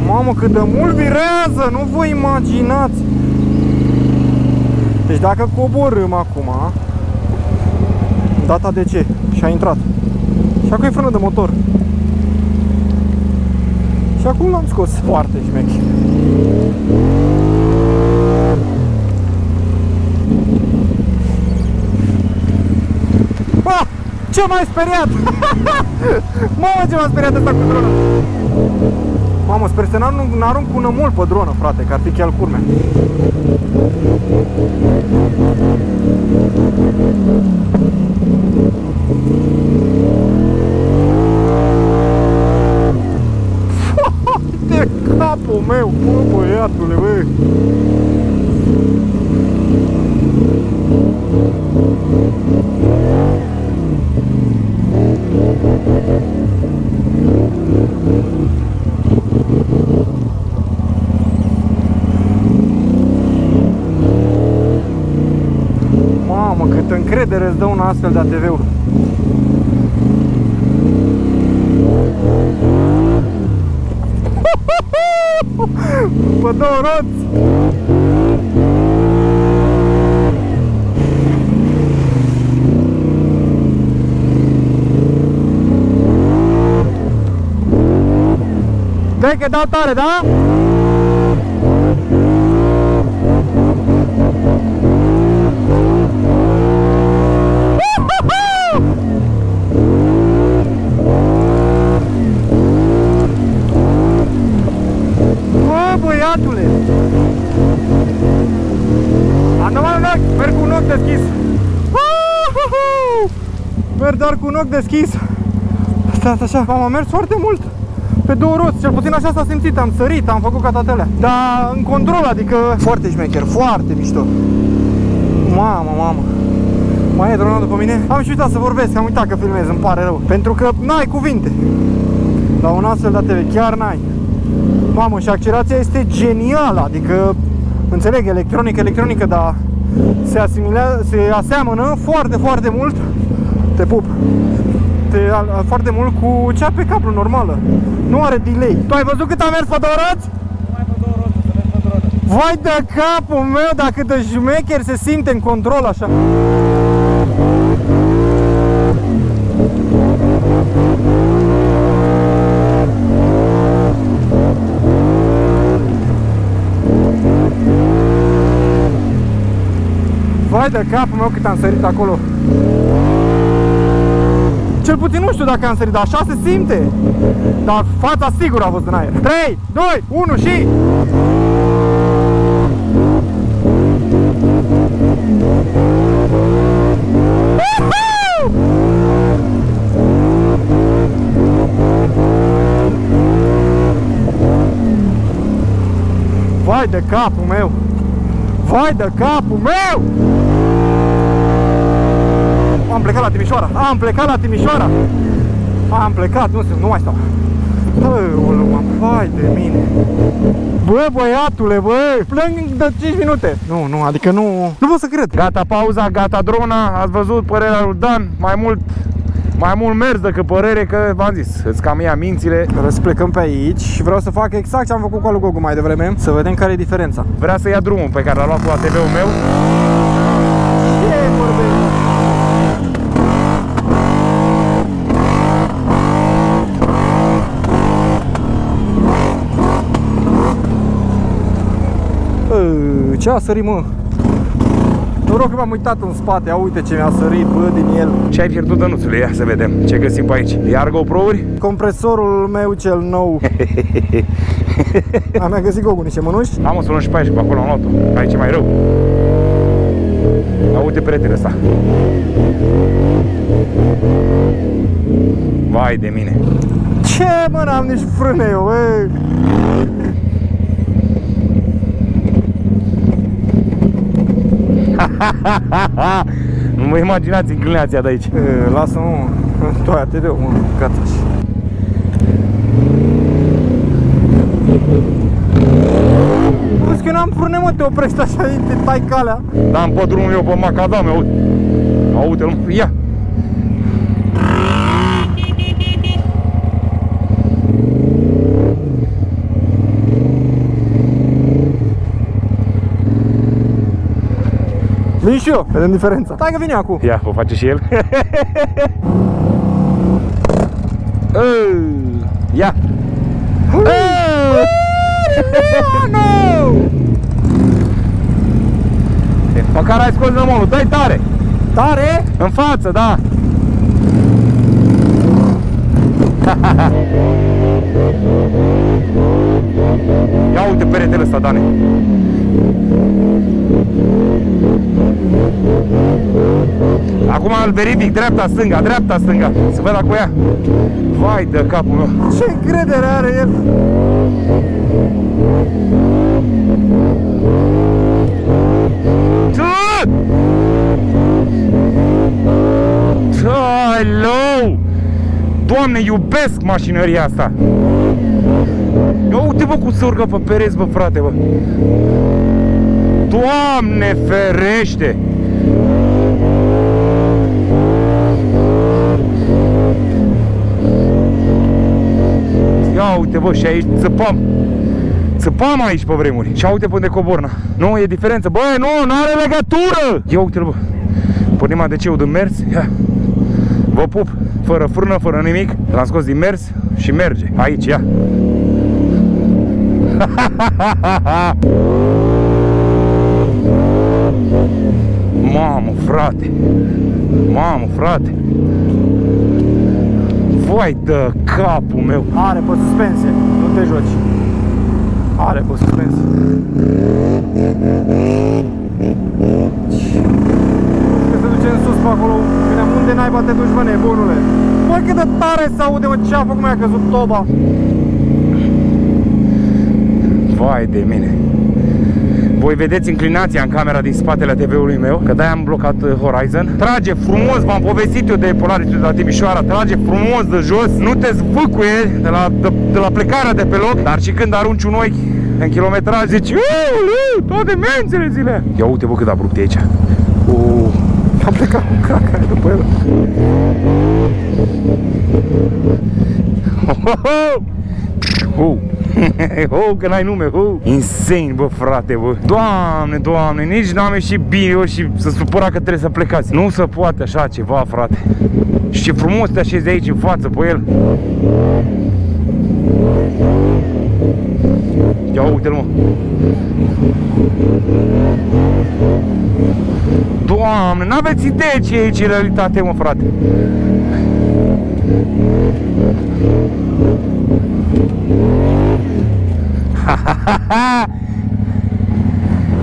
Mamă, cât de mult virează! Nu vă imaginați! Deci dacă coborâm acum, data de ce? Și a intrat. Și acum e frână de motor. Și acum l-am scos. Foarte șmecher. Ah! Ce m-ai speriat! Mamă, ce m-a speriat ăsta cu drona! Mamă, sper să n-arunc cu nămol pe dronă, frate, că ar fi chiar culmea. De capul meu, bă, băiatule, bă! Mamă, câtă încredere îți dă un astfel de ATV-uri. Pe două roți! Dai că dau tare, da? Băiatule! Andamai un ochi, merg cu un ochi deschis. Merg doar cu un ochi deschis. Stați așa, am mers foarte mult. Pe două roți, cel puțin așa s-a simțit, am sărit, am făcut ca tatălea. Dar în control, adică foarte șmecher, foarte mișto. Mamă. Mai e drona după mine? Am și uitat să vorbesc, am uitat că filmez, îmi pare rău. Pentru că n-ai cuvinte. La un astfel de ATV, chiar n-ai. Mamă, și accelerația este genială, adică, înțeleg, electronică, dar se aseamănă foarte mult, te pup, foarte mult cu cea pe cablu normală, nu are delay. Tu ai văzut cât am mers pe două roți? Mai pe două roți, să mergi pe două roți. Vai de capul meu, dacă de șmecher se simte în control așa. Vai de capul meu cât am sărit acolo. Cel puțin nu știu dacă am sărit, dar așa se simte. Dar fața sigur a fost în aer. 3, 2, 1 și... Vai de capul meu! Vai de capul meu! Am plecat la Timișoara! Am plecat la Timișoara! Am plecat, nu mai stau! Vai de mine! Bă, băiatule, bă! Plâng de 5 minute! Nu, adică nu pot să cred! Gata pauza, gata drona, ați văzut părerea lui Dan, mai mult mers decât părere, că v-am zis, îți cam ia mințile. Să plecăm pe aici și vreau să fac exact ce am făcut cu alu Gogu mai devreme, să vedem care e diferența. Vrea să ia drumul pe care l-a luat cu ATV-ul meu. Ce vorbești? Ce a sărit, mă? Noroc că m-am uitat în spate, ia uite ce mi-a sărit, bă, din el. Ce ai pierdut, Dănuțule? Ia să vedem ce găsim pe aici. Iar GoPro-uri? Compresorul meu cel nou. Mi-a găsit Gogu niște mânuși. Am o să luăm și pe aici, pe acolo am luat-o. Aici e mai rău. Ia uite peretele ăsta. Vai de mine. Ce, mă, n-am nici frâne eu, bă. Nu vă imaginați inclinația de aici. Lasă-mă, tu ai ATV-ul, mă, gata și. Vezi că n-am frâne, mă, te oprești așa, te tai calea. Da, am pe drumul eu pe macadame, uite. Uite-l, ia. Vin și eu, vedem diferența. Stai că vine acum. Ia, o face și el. Ia. Măcar ai scos nămolul, dai tare. Tare? În față, da. Ia uite peretele ăsta, Dane. Acum îl verific, dreapta-stânga, dreapta-stânga. Să văd dacă o ia. Vai de capul meu. Ce încredere are el. Hello! Doamne, iubesc mașinăria asta. Ia uite, bă, cum se urcă pe pereți, bă, frate, bă. Doamne ferește! Ia uite, bă, și aici țăpam aici pe vremuri. Și uite pe unde coborna. Nu, e diferență. Bă, nu, n-are legătură! Ia uite-l, bă. Pornim ADC-ul din mers. Ia. Vă pup. Fără frână, fără nimic. L-am scos din mers și merge. Aici, ia. Mamă, frate. Mamă, frate. Vai de capul meu. Are pe suspensie, nu te joci. Are pe suspensie. Că se duce în sus pe acolo. Bine, unde naiba te duci, bă, nebunule? Bă, cât de tare se aude, mă, ce a făcut, mi-a căzut toba. Vai de mine. Voi vedeți inclinația în camera din spatele TV-ului meu, că de-aia am blocat Horizon. Trage frumos, v-am povestit eu de Polaris de la Timișoara, trage frumos de jos, nu te zvâcuie de la plecarea de pe loc, dar și când arunci un ochi în kilometraj, zici, toate mențele zile. Ia uite, bă, cât abrupt e aici. Am plecat cu caca aia după el. Că n-ai nume, insane, bă, frate, bă. Doamne, doamne, nici n-am ieșit bine eu și să supăra că trebuie să plecați. Nu se poate așa ceva, frate. Și ce frumos te așezi aici în față pe el. Ia uite-l, mă. Doamne, n-aveți idee ce e aici în realitate, mă, frate.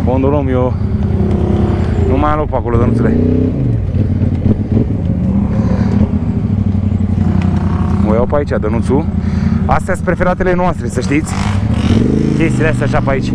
Fondul om, eu nu mai am loc pe acolo, dănuțule. O iau pe aici, dănuțul. Astea sunt preferatele noastre, să știți. Chestiile astea așa pe aici.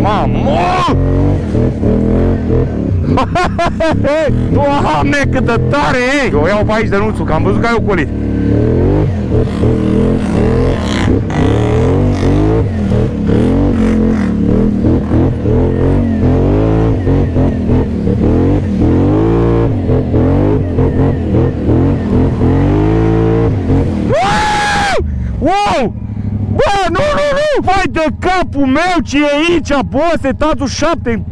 Mamă! Doamne, cât de tare e! Eu o iau pe aici, Dănuțul, că am văzut că ai ocolit. Wow! Bă, nu! Vai de capul meu, ce e aici, bă, setatul 7,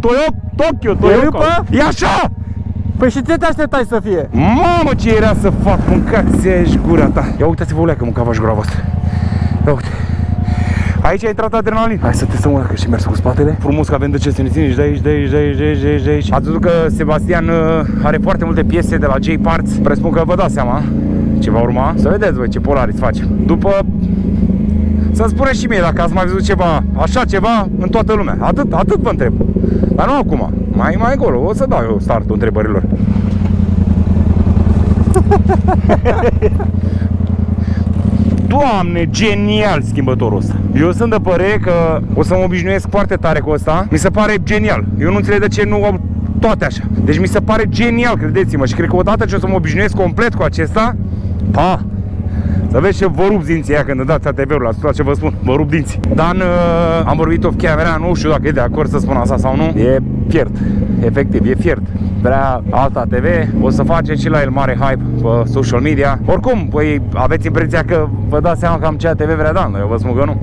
Tokyo. E așa! Păi și ce te așteptai să fie? Mamă, ce era să fac, mâncați-și gura ta. Ia uitați-vă, ulea, că mâncava-și gura voastră. Ia uite. Aici ai intrat adrenalin. Hai să testăm una, că și mers cu spatele. Frumos că avem de ce să ne ținem și de aici. Ați văzut că Sebastian are foarte multe piese de la J-Parts. Presupun că vă dați seama ce va urma. Să vedeți voi ce Polaris face. După... Să-mi spuneți și mie dacă ați mai văzut ceva, așa ceva în toată lumea. Atât vă întreb. Dar nu acum. Mai încolo. O să dau eu startul întrebărilor. Doamne, genial schimbătorul ăsta. Eu sunt de părere că o să mă obișnuiesc foarte tare cu ăsta. Mi se pare genial. Eu nu înțeleg de ce nu au toate așa. Deci mi se pare genial, credeți-mă. Și cred că odată ce o să mă obișnuiesc complet cu acesta, să vezi ce vă rup dinții aia când dați ATV-ul, la ce vă spun, vă rup dinții. Dan, am vorbit off camera, nu știu dacă e de acord să spun asta sau nu. E fiert, efectiv, e fiert. Vrea alt ATV, o să face și la el mare hype pe social media. Oricum, voi aveți impresia că vă dați seama cam ce ATV vrea Dan, eu vă spun că nu.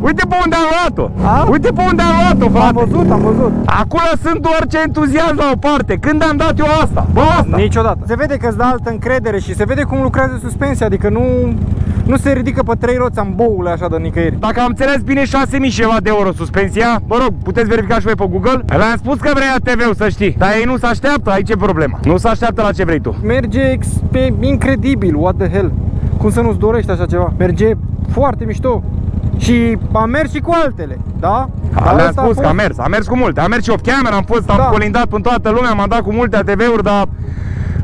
Uite pe unde am luat-o! Uite pe unde am luat-o, frate! Am văzut! Acolo sunt orice entuziasm la o parte! Când am dat eu asta? Bă, asta! Niciodată! Se vede că îți dă altă încredere și se vede cum lucrează suspensia, adică nu se ridică pe 3 roți amboule așa de nicăieri. Dacă am înțeles bine, 6.000 ceva de euro suspensia. Mă rog, puteți verifica și voi pe Google. Le-am spus că vrei ATV-ul, să știi. Dar ei nu se așteaptă, aici e problema. Nu se așteaptă la ce vrei tu. Merge incredibil, what the hell. Cum să nu-ți dorești așa ceva? Merge foarte mișto. Și am mers și cu altele, da? Le-am spus că am mers cu multe. Am mers și off-camera, am colindat până toată lumea, m-am dat cu multe ATV-uri, dar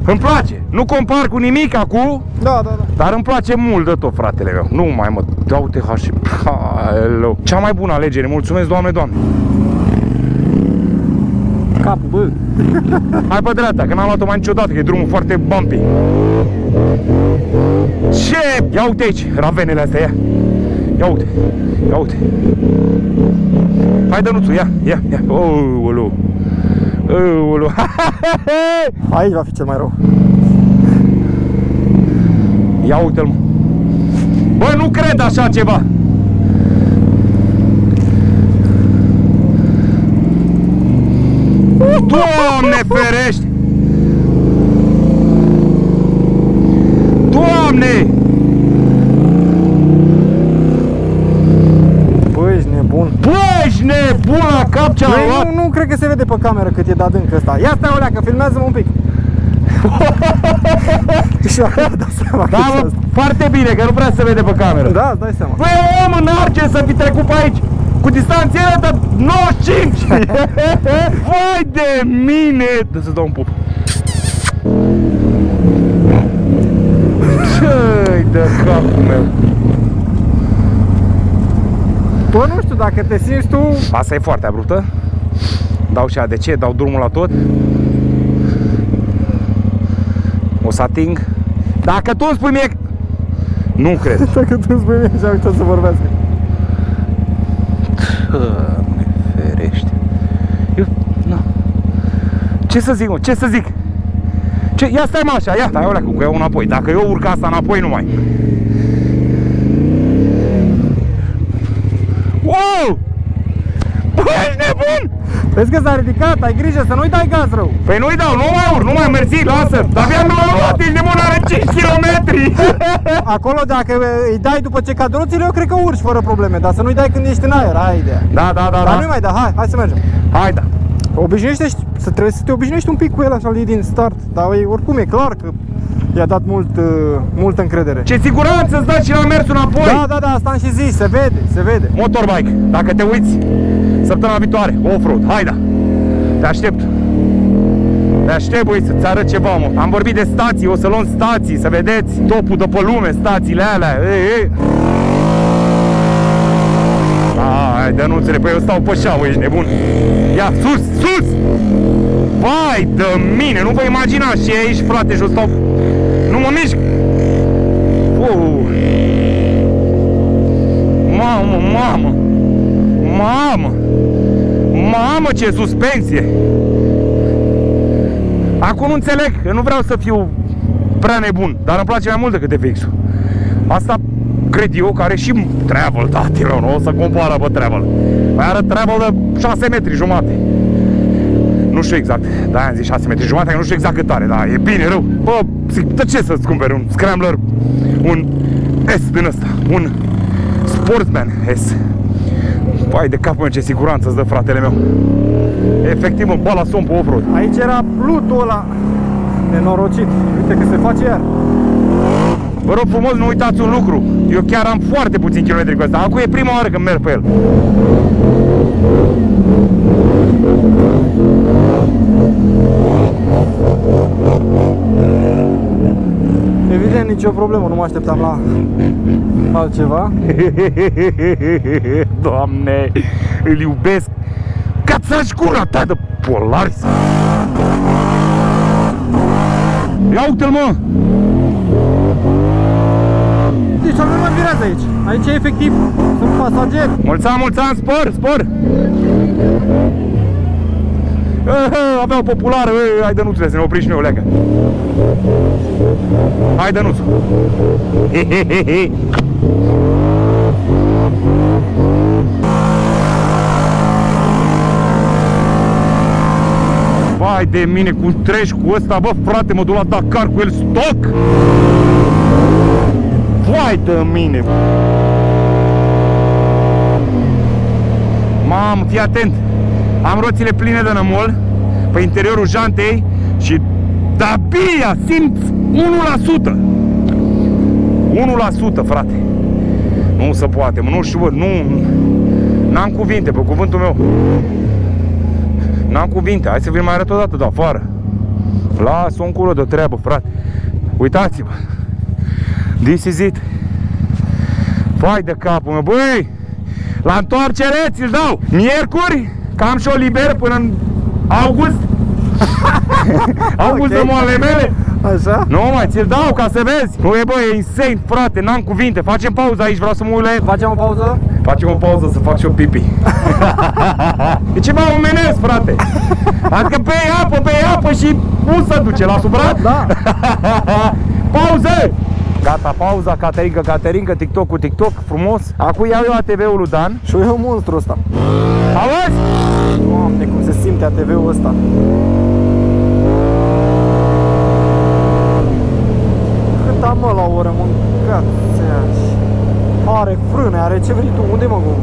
îmi place. Nu compar cu nimic acum. Da. Dar îmi place mult de tot, fratele meu. Nu mai mă dau TH. Cea mai bună alegere. Mulțumesc, Doamne. Capul, bă. Hai pe dreapta, că n-am luat-o mai niciodată, că e drumul foarte bumpy. Ce? Ia uite aici, ravenele astea, ia. Ia uite. Hai, Dănuțu, ia. Oulu. Aici va fi cel mai rău. Ia uite-l. Bă, nu cred așa ceva. Doamne ferește! Doamne! Bă, ești nebun. Bă, ești nebun la cap ce-a luat! Nu cred că se vede pe cameră cât e de adânc ăsta. Ia stai, Olea, că filmează-mă un pic. Și acum dau seama că mă, foarte bine, că nu prea se vede pe cameră. Da, îți dai seama. Băi, om în arge să fi trecut pe aici cu distanțiere de 95. Vai de mine! Dă să dau un pup. Ce-i de capul meu? Bă, nu știu, dacă te simți tu... Asta e foarte abruptă. Dau și ADC, dau drumul la tot. O să ating Dacă tu îmi spui mie... Nu cred. Dacă tu îmi spui mie, și-a uitat să vorbească. Doamne ferește. Eu... Nu. Ce să zic, mă? Ce să zic? Ce? Ia stai mă așa, ia. Stai, oleacu, că iau înapoi. Dacă eu urc asta înapoi, nu mai. Wow! Băi, ești nebun! Vezi că s-a ridicat, ai grijă să nu-i dai gaz rău. Păi nu-i dau, nu mai urc, nu mai mersi, lasă. Dar abia nu l-am luat, ești nebun, are 5 km. Acolo dacă îi dai după ce cad roțile, eu cred că urci fără probleme. Dar să nu-i dai când ești în aer, aia e ideea. Da. Dar nu-i mai da, hai să mergem. Hai, da. Trebuie să te obișnuiești un pic cu el așa din start. Dar oricum e clar că i-a dat multă încredere. Ce siguranță îți dă și la mersul înapoi. Da, asta am și zis, se vede. Motorbike, dacă te uiți săptămâna viitoare, off-road, hai da. Te aștept. Te aștept, băi, să-ți arăt ceva, mă. Am vorbit de stații, o să luăm stații, să vedeți topul de pe lume, stațiile alea. Ei. Hai, Dănuțele, păi eu stau pe șaua, ești nebun. Ia, sus! Vai de mine, nu vă imaginați ce e aici, frate, și eu stau... Nu mă mișc! Mamă, ce suspensie! Acum nu înțeleg, că nu vreau să fiu prea nebun, dar îmi place mai mult decât FX-ul. Asta cred eu că are și travel, tati meu, nu o să compară pe travel. Mai are travel de 6 metri jumate. Nu știu exact, da, am zis 6 metri jumate, nu știu exact cât are, dar e bine rău. Bă, zic, de ce să-ți cumperi un Scrambler, un S din ăsta, un Sportsman S? Vai de capul meu, ce siguranță îți dă, fratele meu. Efectiv, mă balason pe off-road. Aici era plutul ăla nenorocit. Uite că se face iar. Vă rog frumos, nu uitați un lucru. Eu chiar am foarte puțini kilometri cu ăsta. Acum e prima oară când merg pe el. Evident, nicio problemă, nu mă așteptam la altceva. Doamne, îl iubesc. Ca ți-aș gura ta de Polaris. Ia uite-l, mă! Deci nu mai virează aici. Aici e efectiv, sunt pasageri. Mulți ani, spor! Aveau populară, hai Dănuțule, să ne oprim și noi, leacă. Hai Dănuțu. Vai de mine, cum treci cu ăsta, bă, frate, mă duc la Dakar cu el stoc. Vai de mine. Mamă, fii atent. Am roțile pline de nămol pe interiorul jantei și de-abia simt 1%. 1%, frate. Nu se poate, mă, nu știu, bă, n-am cuvinte, pe cuvântul meu. N-am cuvinte, hai să vin mai arăt o dată de afară. Lasă-o în culo de treabă, frate. Uitați-vă. This is it. Vai de capul meu, băi! La întoarcere ți-l dau! Miercuri, că am și o liber până în august. August de moale mele. Așa? Nu mai, ți-l dau ca să vezi. Nu e, bă, e insane, frate, n-am cuvinte. Facem pauză aici, vreau să mă ule. Facem o pauză? Facem o pauză să fac și o pipi. E ceva omenesc, frate. Adică bei apă și nu se duce la suprat? Da. Pauză! Gata, pauza, Caterinca, TikTok cu TikTok, frumos. Acum iau eu ATV-ul lui Dan. Și eu monstru ăsta. Auzi? Doamne, cum se simte ATV-ul ăsta. Cât am mă la o oră, mâncați-aș. Are frâne, are ce vrei tu, unde mă gău?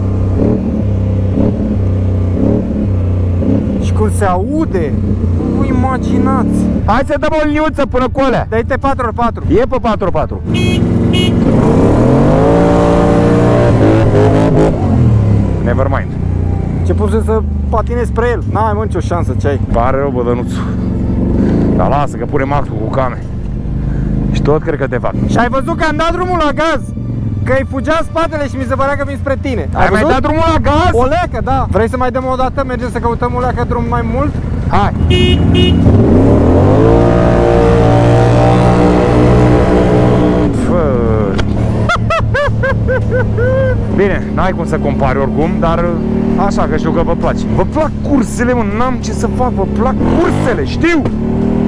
Și cum se aude, nu imaginați. Hai să dăm o liniuță până cu alea. Dă-i-te 4x4. E pe 4x4. Never mind. Ce poți să patinezi spre el? N-ai, mă, nicio șansă, ce ai? Pare rău, bă, Dănuțu. Dar lasă că punem actul cu came. Și tot cred că te fac. Și ai văzut că am dat drumul la gaz? Că îi fugea spatele și mi se părea că vin spre tine. Ai mai dat drumul la gaz? O leacă, da. Vrei să mai dăm o dată? Mergem să căutăm o leacă drum mai mult? Hai. N-ai cum să compari oricum, dar așa că știu că vă place. Vă plac cursele, mă, n-am ce să fac, vă plac cursele, știu!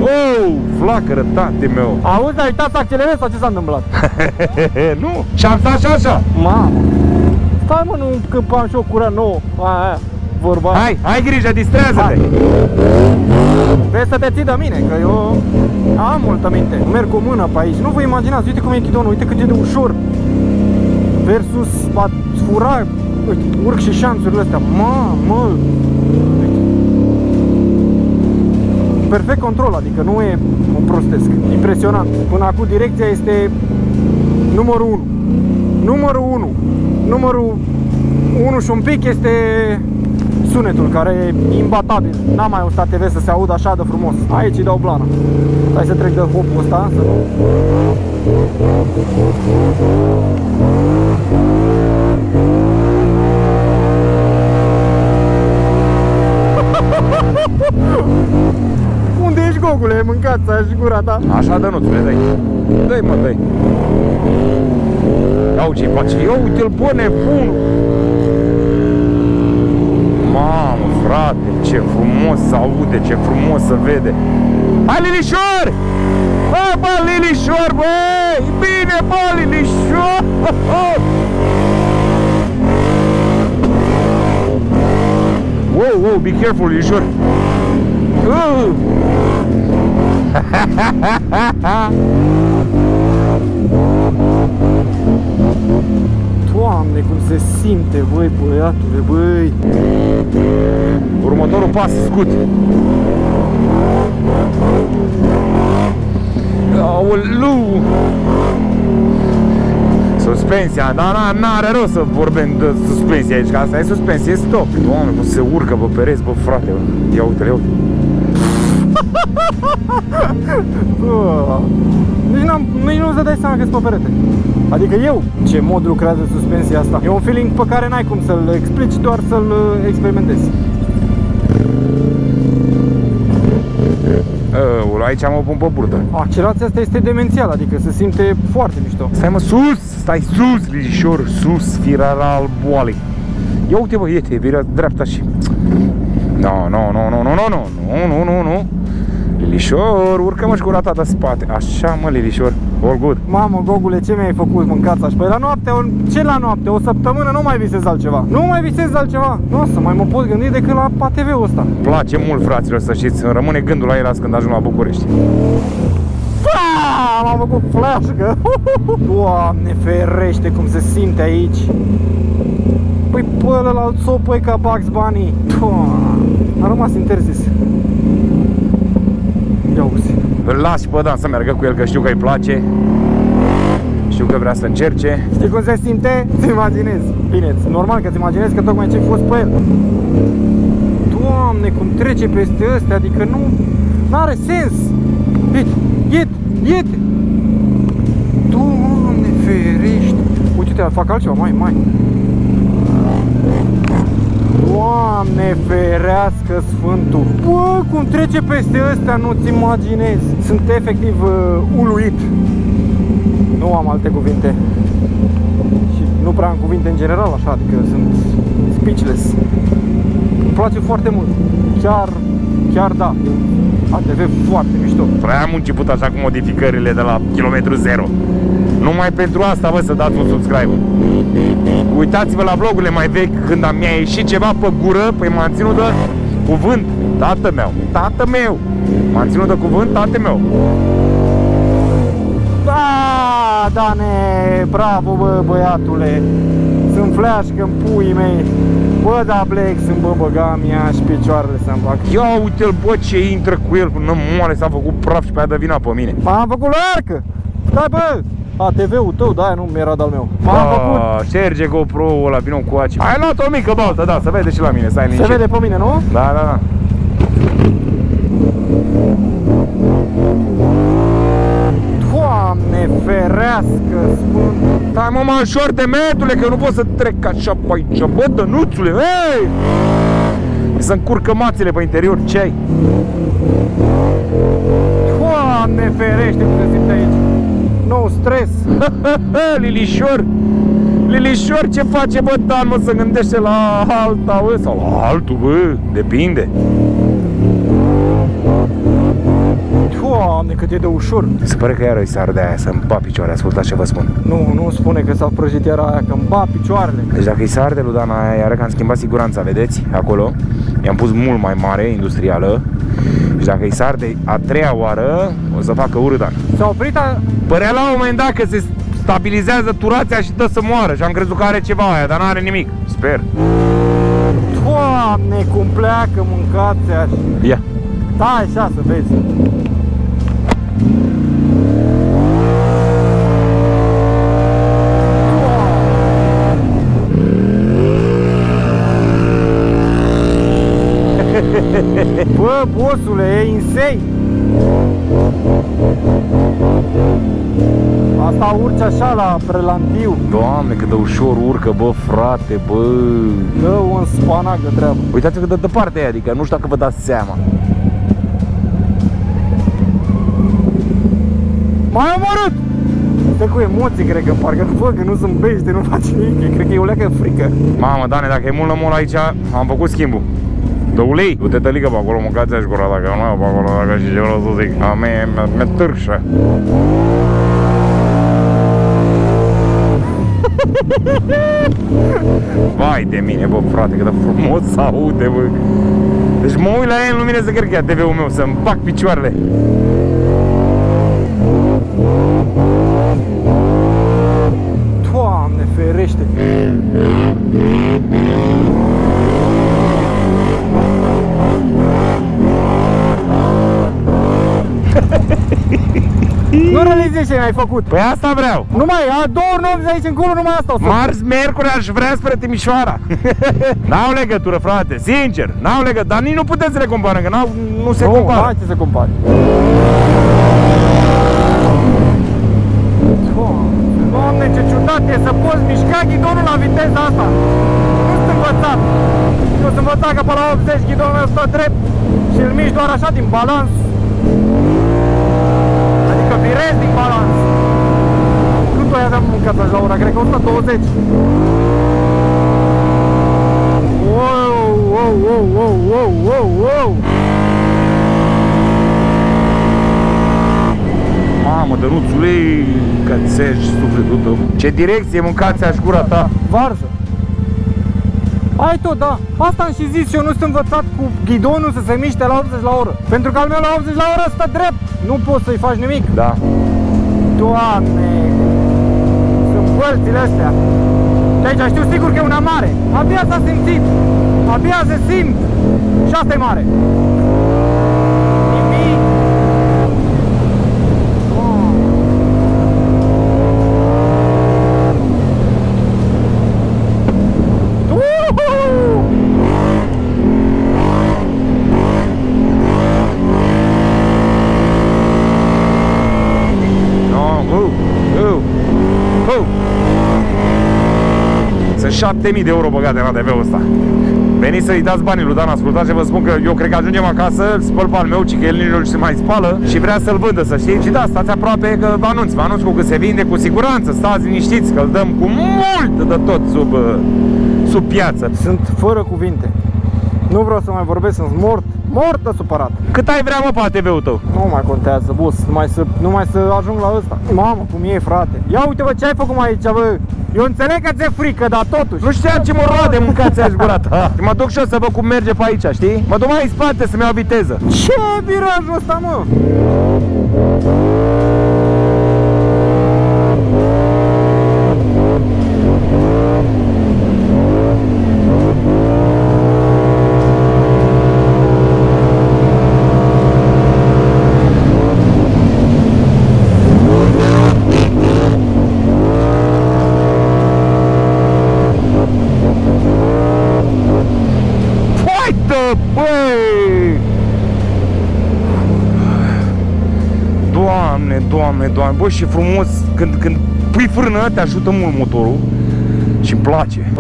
Oh, flacără, tate meu! Auzi, ai uitat să accelerezi sau ce s-a întâmplat? Nu, și-am stat și așa! Mamă! Stai mă, nu, că am și o cură nouă, aia, vorba. Hai, ai grijă, distrează-te! Vezi să te ții de mine, că eu am multă minte. Merg cu mână pe aici, nu vă imaginați, uite cum e ghidonul, uite cât e de ușor. Versus a fura, uite, urc și șanțurile astea, mamă! Perfect control, adică nu e un prostesc, impresionant. Până acum direcția este numărul 1. Numărul 1. Numărul 1 și un pic este sunetul, care e imbatabil. N-am mai auzit TV să se audă așa de frumos. Aici îi dau blana. Hai să trec de hopul ăsta, să nu... Unde ești, Gogule? Mâncați și gura ta. Așa, Dănuțule, dai. Dai, mă, dai. Iau ce-i place. Ia uite-l, bă, nebun. Mamă, frate, ce frumos se aude, ce frumos se vede. Hai, Lilișor! Bă, Lilișor, băi! Bine, bă, Lilișor! Wow, wow, be careful, Lilișor! Doamne, cum se simte, băi, băiatule, băi! Următorul pas, scut! Aoleu! Suspensia, dar n-are rost să vorbim de suspensie aici, că asta e suspensie, stop! Doamne, cum se urcă pe pereți, bă, frate, bă. Ia uite-le, uite! Nici nu-ți dai seama că-s pe perete. Adică eu, ce mod lucrează suspensia asta. E un feeling pe care n-ai cum să-l explici, doar să-l experimentezi. Aici mă pun pe burtă. Accelerația asta este demențială, adică se simte foarte mișto. Stai, mă, sus! Stai sus, Lilișor, sus, firara al boalei. Ia uite, bă, iete, vira dreapta și... Nu. Lilișor, urcă-mă și gura ta de spate. Așa, mă, Lilișor, all good. Mamă, Gogule, ce mi-ai făcut, mâncața? Și păi la noapte, ce la noapte? O săptămână nu mai visez altceva. Nu mai visez altceva. Nu o să mai mă pot gândi decât la ATV-ul ăsta. Place mult, fraților, să știți. Îmi rămâne gândul la el azi când ajung la București. M-a făcut fleașcă. Doamne ferește cum se simte aici. Păi pe ălălalt țopă e ca Bugs Bunny. A rămas interzis. Ia uzi. Îl las și pe Dan să meargă cu el, că știu că îi place. Știu că vrea să încerce. Știi cum se simte? Ți imaginezi. Bine, normal că ți imaginezi că tocmai ce-ai fost pe el. Doamne, cum trece peste ăstea, adică nu... N-are sens. Iete. Doamne ferește. Uite-te, fac altceva, mai. Doamne ferească Sfântul. Bă, cum trece peste ăstea, nu-ți imaginezi. Sunt efectiv uluit. Nu am alte cuvinte. Și nu prea am cuvinte în general așa, adică sunt speechless. Îmi place foarte mult. Chiar da. ATV foarte mișto. Prea am început așa cu modificările de la kilometru 0. Numai pentru asta, vă, să dați un subscribe. Uitați-vă la vlogurile mai vechi când mi-a ieșit ceva pe gură, păi m-am ținut de cuvânt, tată meu. M-am ținut de cuvânt, tată meu. Da, Dane, bravo, bă, băiatule. Sunt fleașcă în puii mei. Bă, da, Black, sunt băga mea și picioarele să-mi fac. Ia uite-l, bă, ce intră cu el, nu moare, s-a făcut praf și pe aia dă vina pe mine. M-am făcut larcă. Stai, bă. ATV-ul tău, da, nu mi-era de-al meu. M-am făcut. Șterge GoPro-ul ăla, vină cu ace. Ai luat o mică baltă, da, se vede și la mine, stai liniștit. Se vede pe mine, nu? Da. Doamne ferească, Sfânt. Stai, mă, mai ușor de metule, că nu pot să trec așa pe aici. Bă, Dănuțule, hei! Să încurcă mațele pe interior, ce ai? Doamne ferește cum se simte aici. No stres. Lilișor, Lilișor, ce face, bă, Dan, mă, să gândește la alta, bă, sau la altul, bă, depinde. Doamne, cât e de ușor. Se pare că iară îi s-ar de aia să-mi bat picioare, ascultați ce vă spun. Nu spune că s-a prăjit iar aia, că îmi bat picioarele. Deci dacă îi s-ar de lui Dan aia iară, că am schimbat siguranța, vedeți, acolo. I-am pus mult mai mare, industrială. Și dacă îi s-ar de a treia oară, o să facă urât Dan. S-a oprit Părea la un moment dat că se stabilizează turația și dă să moară. Și am crezut că are ceva aia, dar n-are nimic. Sper. Doamne, cum pleacă, mâncați așa. Ia. Da, așa să vezi. Bă, bossule, e insane. Asta urci așa la prelantiu. Doamne, cât de ușor urcă, bă, frate, bă. Dă un spanac de treabă. Uitați-vă cât de departe e, adică nu știu dacă vă dați seama. M-ai omorât! Stă cu emoții, cred că, parcă nu văd, că nu zâmbește, nu face nimic. Cred că e o leacă frică. Mamă, Dane, dacă e mult la mult aici, am făcut schimbul. De ulei, du-te tălică pe acolo, mâncați-aș gura dacă nu pe acolo, dacă și ce vreau să zic. A mea mi-e târșă. Vai de mine, bă, frate, cât de frumos se aude, bă. Deci mă uit la ea în lumină să cred că e TV-ul meu, să-mi bag picioarele. Doamne, ferește! Nu realizezi ce mi-ai făcut. Păi asta vreau. Numai, a 2 nopți de aici încolo, numai asta o să... Marți, miercuri aș vrea spre Timișoara. N-au legătură, frate, sincer, n-au legătură, dar nici nu putem să le comparăm, că nu se compară. Hai să compari. Doamne, ce ciudat e să poți mișca ghidonul la viteza asta. Nu sunt învățat. Nu sunt învățat că pe la 80 ghidonul meu stă drept și îl miști doar așa din balans. Adică virez din balans. Cât o aveam mâncat la ora? Cred că 120. Wow, wow, wow, wow, wow, wow, wow. Mamă, Dănuțule, cățești sufletul tău. Ce direcție, mâncați-aș gura ta. Varză. Hai tot, da. Asta am și zis, eu nu sunt învățat cu ghidonul să se miște la 80 la oră. Pentru că al meu la 80 la oră stă drept. Nu poți să-i faci nimic. Da. Doamne, sunt bălțile astea. Și aici știu sigur că e una mare. Abia s-a simțit. Abia se simt. Și asta e mare. Nimic. Sunt 7000 de euro băgate în ATV-ul ăsta. Veniți să-i dați banii lui Dan, ascultați ce vă spun, că eu cred că ajungem acasă, spăl pe al meu, ci că el nici nu se mai spală și vrea să-l vândă, să știți. Și da, stați aproape că vă anunț cu cât se vinde, cu siguranță, stați liniștiți că îl dăm cu mult de tot sub piață. Sunt fără cuvinte. Nu vreau să mai vorbesc, sunt mort de supărat. Cât ai vrea, mă, pe ATV-ul tău? Nu mai contează, boss, numai să ajung la ăsta. Mamă, cum e, frate. Ia uite, bă, ce ai făcut mai aici, bă. Eu înțeleg că ți-e frică, dar totuși. Nu știam ce mă roade, mâncați-aș gura ta. Mă duc și eu să văd cum merge pe aici, știi? Mă duc mai în spate să-mi iau viteză. Ce virajul ăsta, mă? Doamne, bă, și frumos, când pui frână, te ajută mult motorul și îmi place.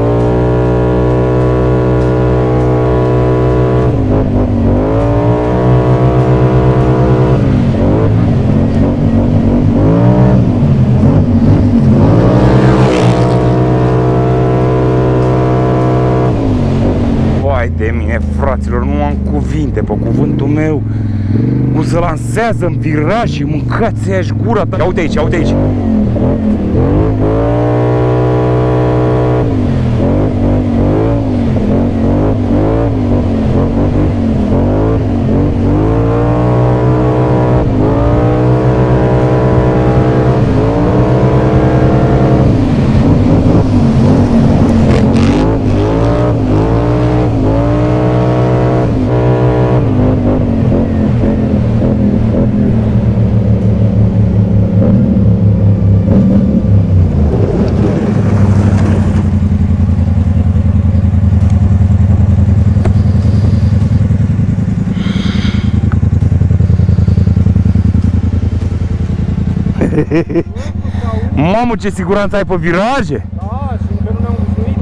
fraților, nu am cuvinte, pe cuvântul meu. Cum se lansează în viraj și mâncați aia-și gura ta. Ia uite aici, ia uite aici. Mamă, ce siguranță ai pe viraje! Da, și încă nu ne-am obișnuit.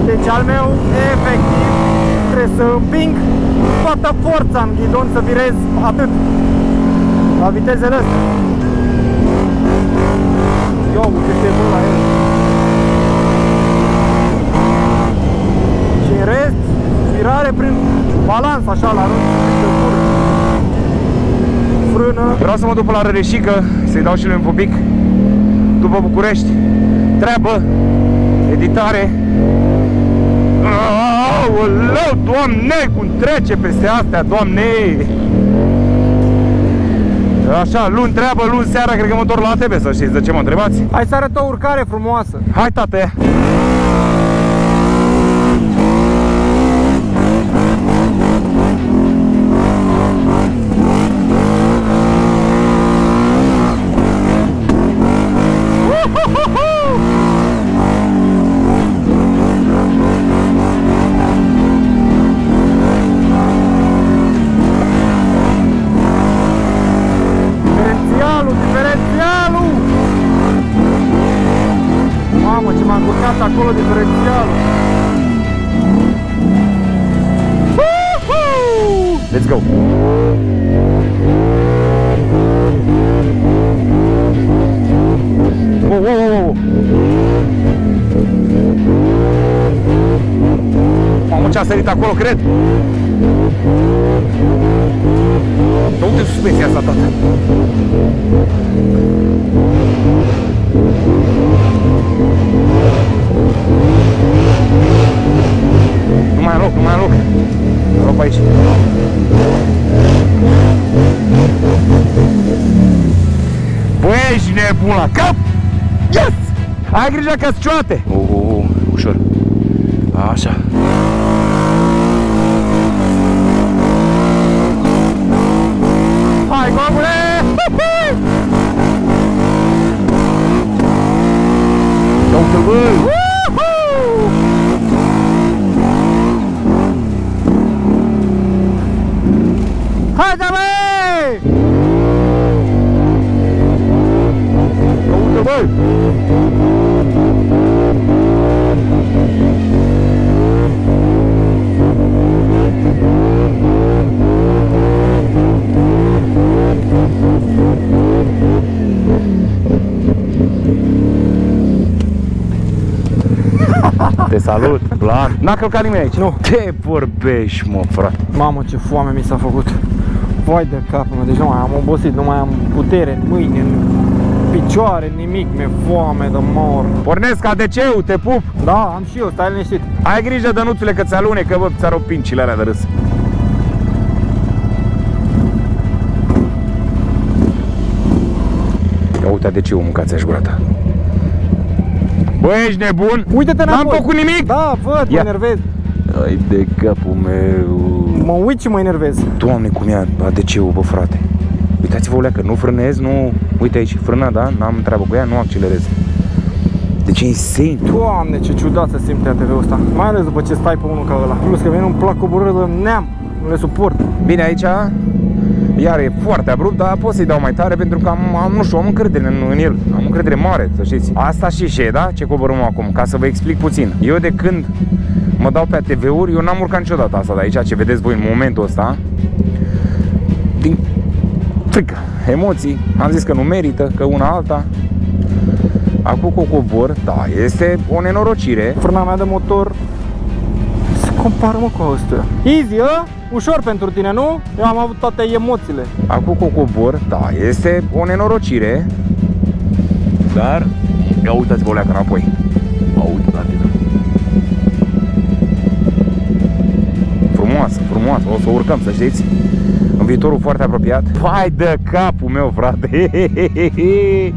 Deci al meu, efectiv, trebuie să împing toată forța în ghidon să virez atât la vitezele astea. Ia uite ce bun la el. Și în rest, virare prin balans așa la rând, frână. Vreau să mă duc la Răreșică, să-i dau și lui un pupic. După București, treabă, editare. Aoleu, Doamne, cum trece peste astea, Doamne! Așa, luni treabă, luni seara, cred că mă întorc la ATB, să știți de ce mă întrebați. Hai să arăt o urcare frumoasă. Hai, tate! Diferențialul! Mamă, ce m-a încurcat acolo diferențialul! Let's go! Wow, wow, wow! Mamă, ce a sărit acolo, cred! Dar uite suspensia asta, tată! Nu mai am loc, nu mai am loc! Am loc pe aici! Băi, ești nebun la cap! Yes! Ai grijă că-ți cioate! Ușor! Așa! Hai, gomule! Don't move! Hai, da, băi! Don't move! Te salut, Vlad. N-a călcat nimeni aici. Nu. Te vorbești, mă, frate. Mamă, ce foame mi s-a făcut. Vai de capul meu, deci nu mai am obosit, nu mai am putere în mâini, în picioare, nimic, mi-e foame de mor. Pornesc ADC-ul, te pup. Da, am și eu, stai liniștit. Ai grijă, Dănuțule, că ți alunecă, bă, ți-ar o pincile alea de râs. Ia uite de ce o mâncați-aș gura ta. Bă, ești nebun? Uite-te înapoi. N-am făcut nimic? Da, văd, mă enervez. Ai de capul meu. Mă uit și mă enervez. Doamne, cum e ADC-ul, bă, frate. Uitați-vă, olea, că nu frânez, nu... Uite aici, frâna, da? N-am treabă cu ea, nu accelerez. Deci e insane. Doamne, ce ciudat să simte ATV-ul ăsta. Mai ales după ce stai pe unul ca ăla. Plus că mie nu-mi plac coborârile de neam. Nu le suport. Bine, aici iar e foarte abrupt, dar pot să-i dau mai tare pentru că nu știu, am încredere în el. Am încredere mare, să știți. Asta și ce, da? Ce coborâm acum, ca să vă explic puțin. Eu de când mă dau pe ATV-uri, eu n-am urcat niciodată asta de aici, ce vedeți voi în momentul ăsta. Din frică, emoții, am zis că nu merită, că una alta. Acum cu cobor, da, este o nenorocire. Frâna mea de motor se compară, mă, cu astea. Easy, ușor pentru tine, nu? Eu am avut toate emoțiile. Acum cu cobor, da, este o nenorocire. Dar, ia uitați-vă o leacă înapoi. Uitați-vă. Frumoasă, frumoasă, o să urcăm, să știți. În viitorul foarte apropiat. Hai de capul meu, frate.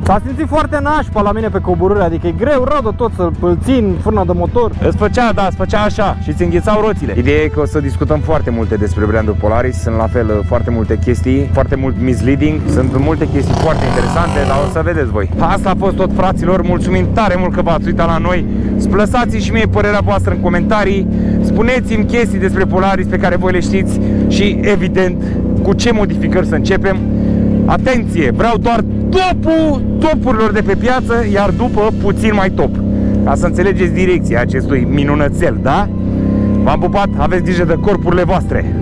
S-a simțit foarte nașpa la mine pe coborâre, adică e greu rău de tot să-l țin frâna de motor. Îți făcea, da, îți făcea așa și îți înghețau roțile. Ideea e că o să discutăm foarte multe despre brandul Polaris. Sunt la fel foarte multe chestii, foarte mult misleading. Sunt multe chestii foarte interesante, dar o să vedeți voi. Asta a fost tot, fraților. Mulțumim tare mult că v-ați uitat la noi. Lăsați și mie părerea voastră în comentarii. Spuneți-mi chestii despre Polaris pe care voi le știți și, evident, cu ce modificări să începem. Atenție, vreau doar topul topurilor de pe piață, iar după puțin mai top, ca să înțelegeți direcția acestui minunățel, da? V-am pupat, aveți grijă de corpurile voastre.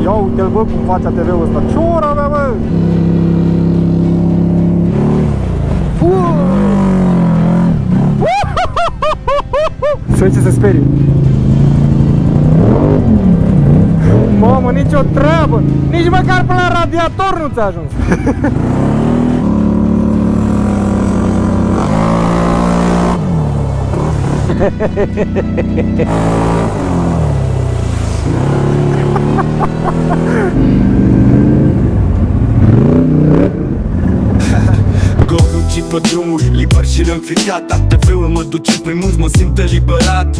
Ia uite-l, bă, cum face ATV-ul ăsta. Ce oră avea, bă? Să ce se sperie. Mamă, nicio treabă. Nici măcar până la radiator nu ți-a ajuns. Pe drumuri, liber și reînfriat. ATV-ul mă duce prin munți, mă simt eliberat.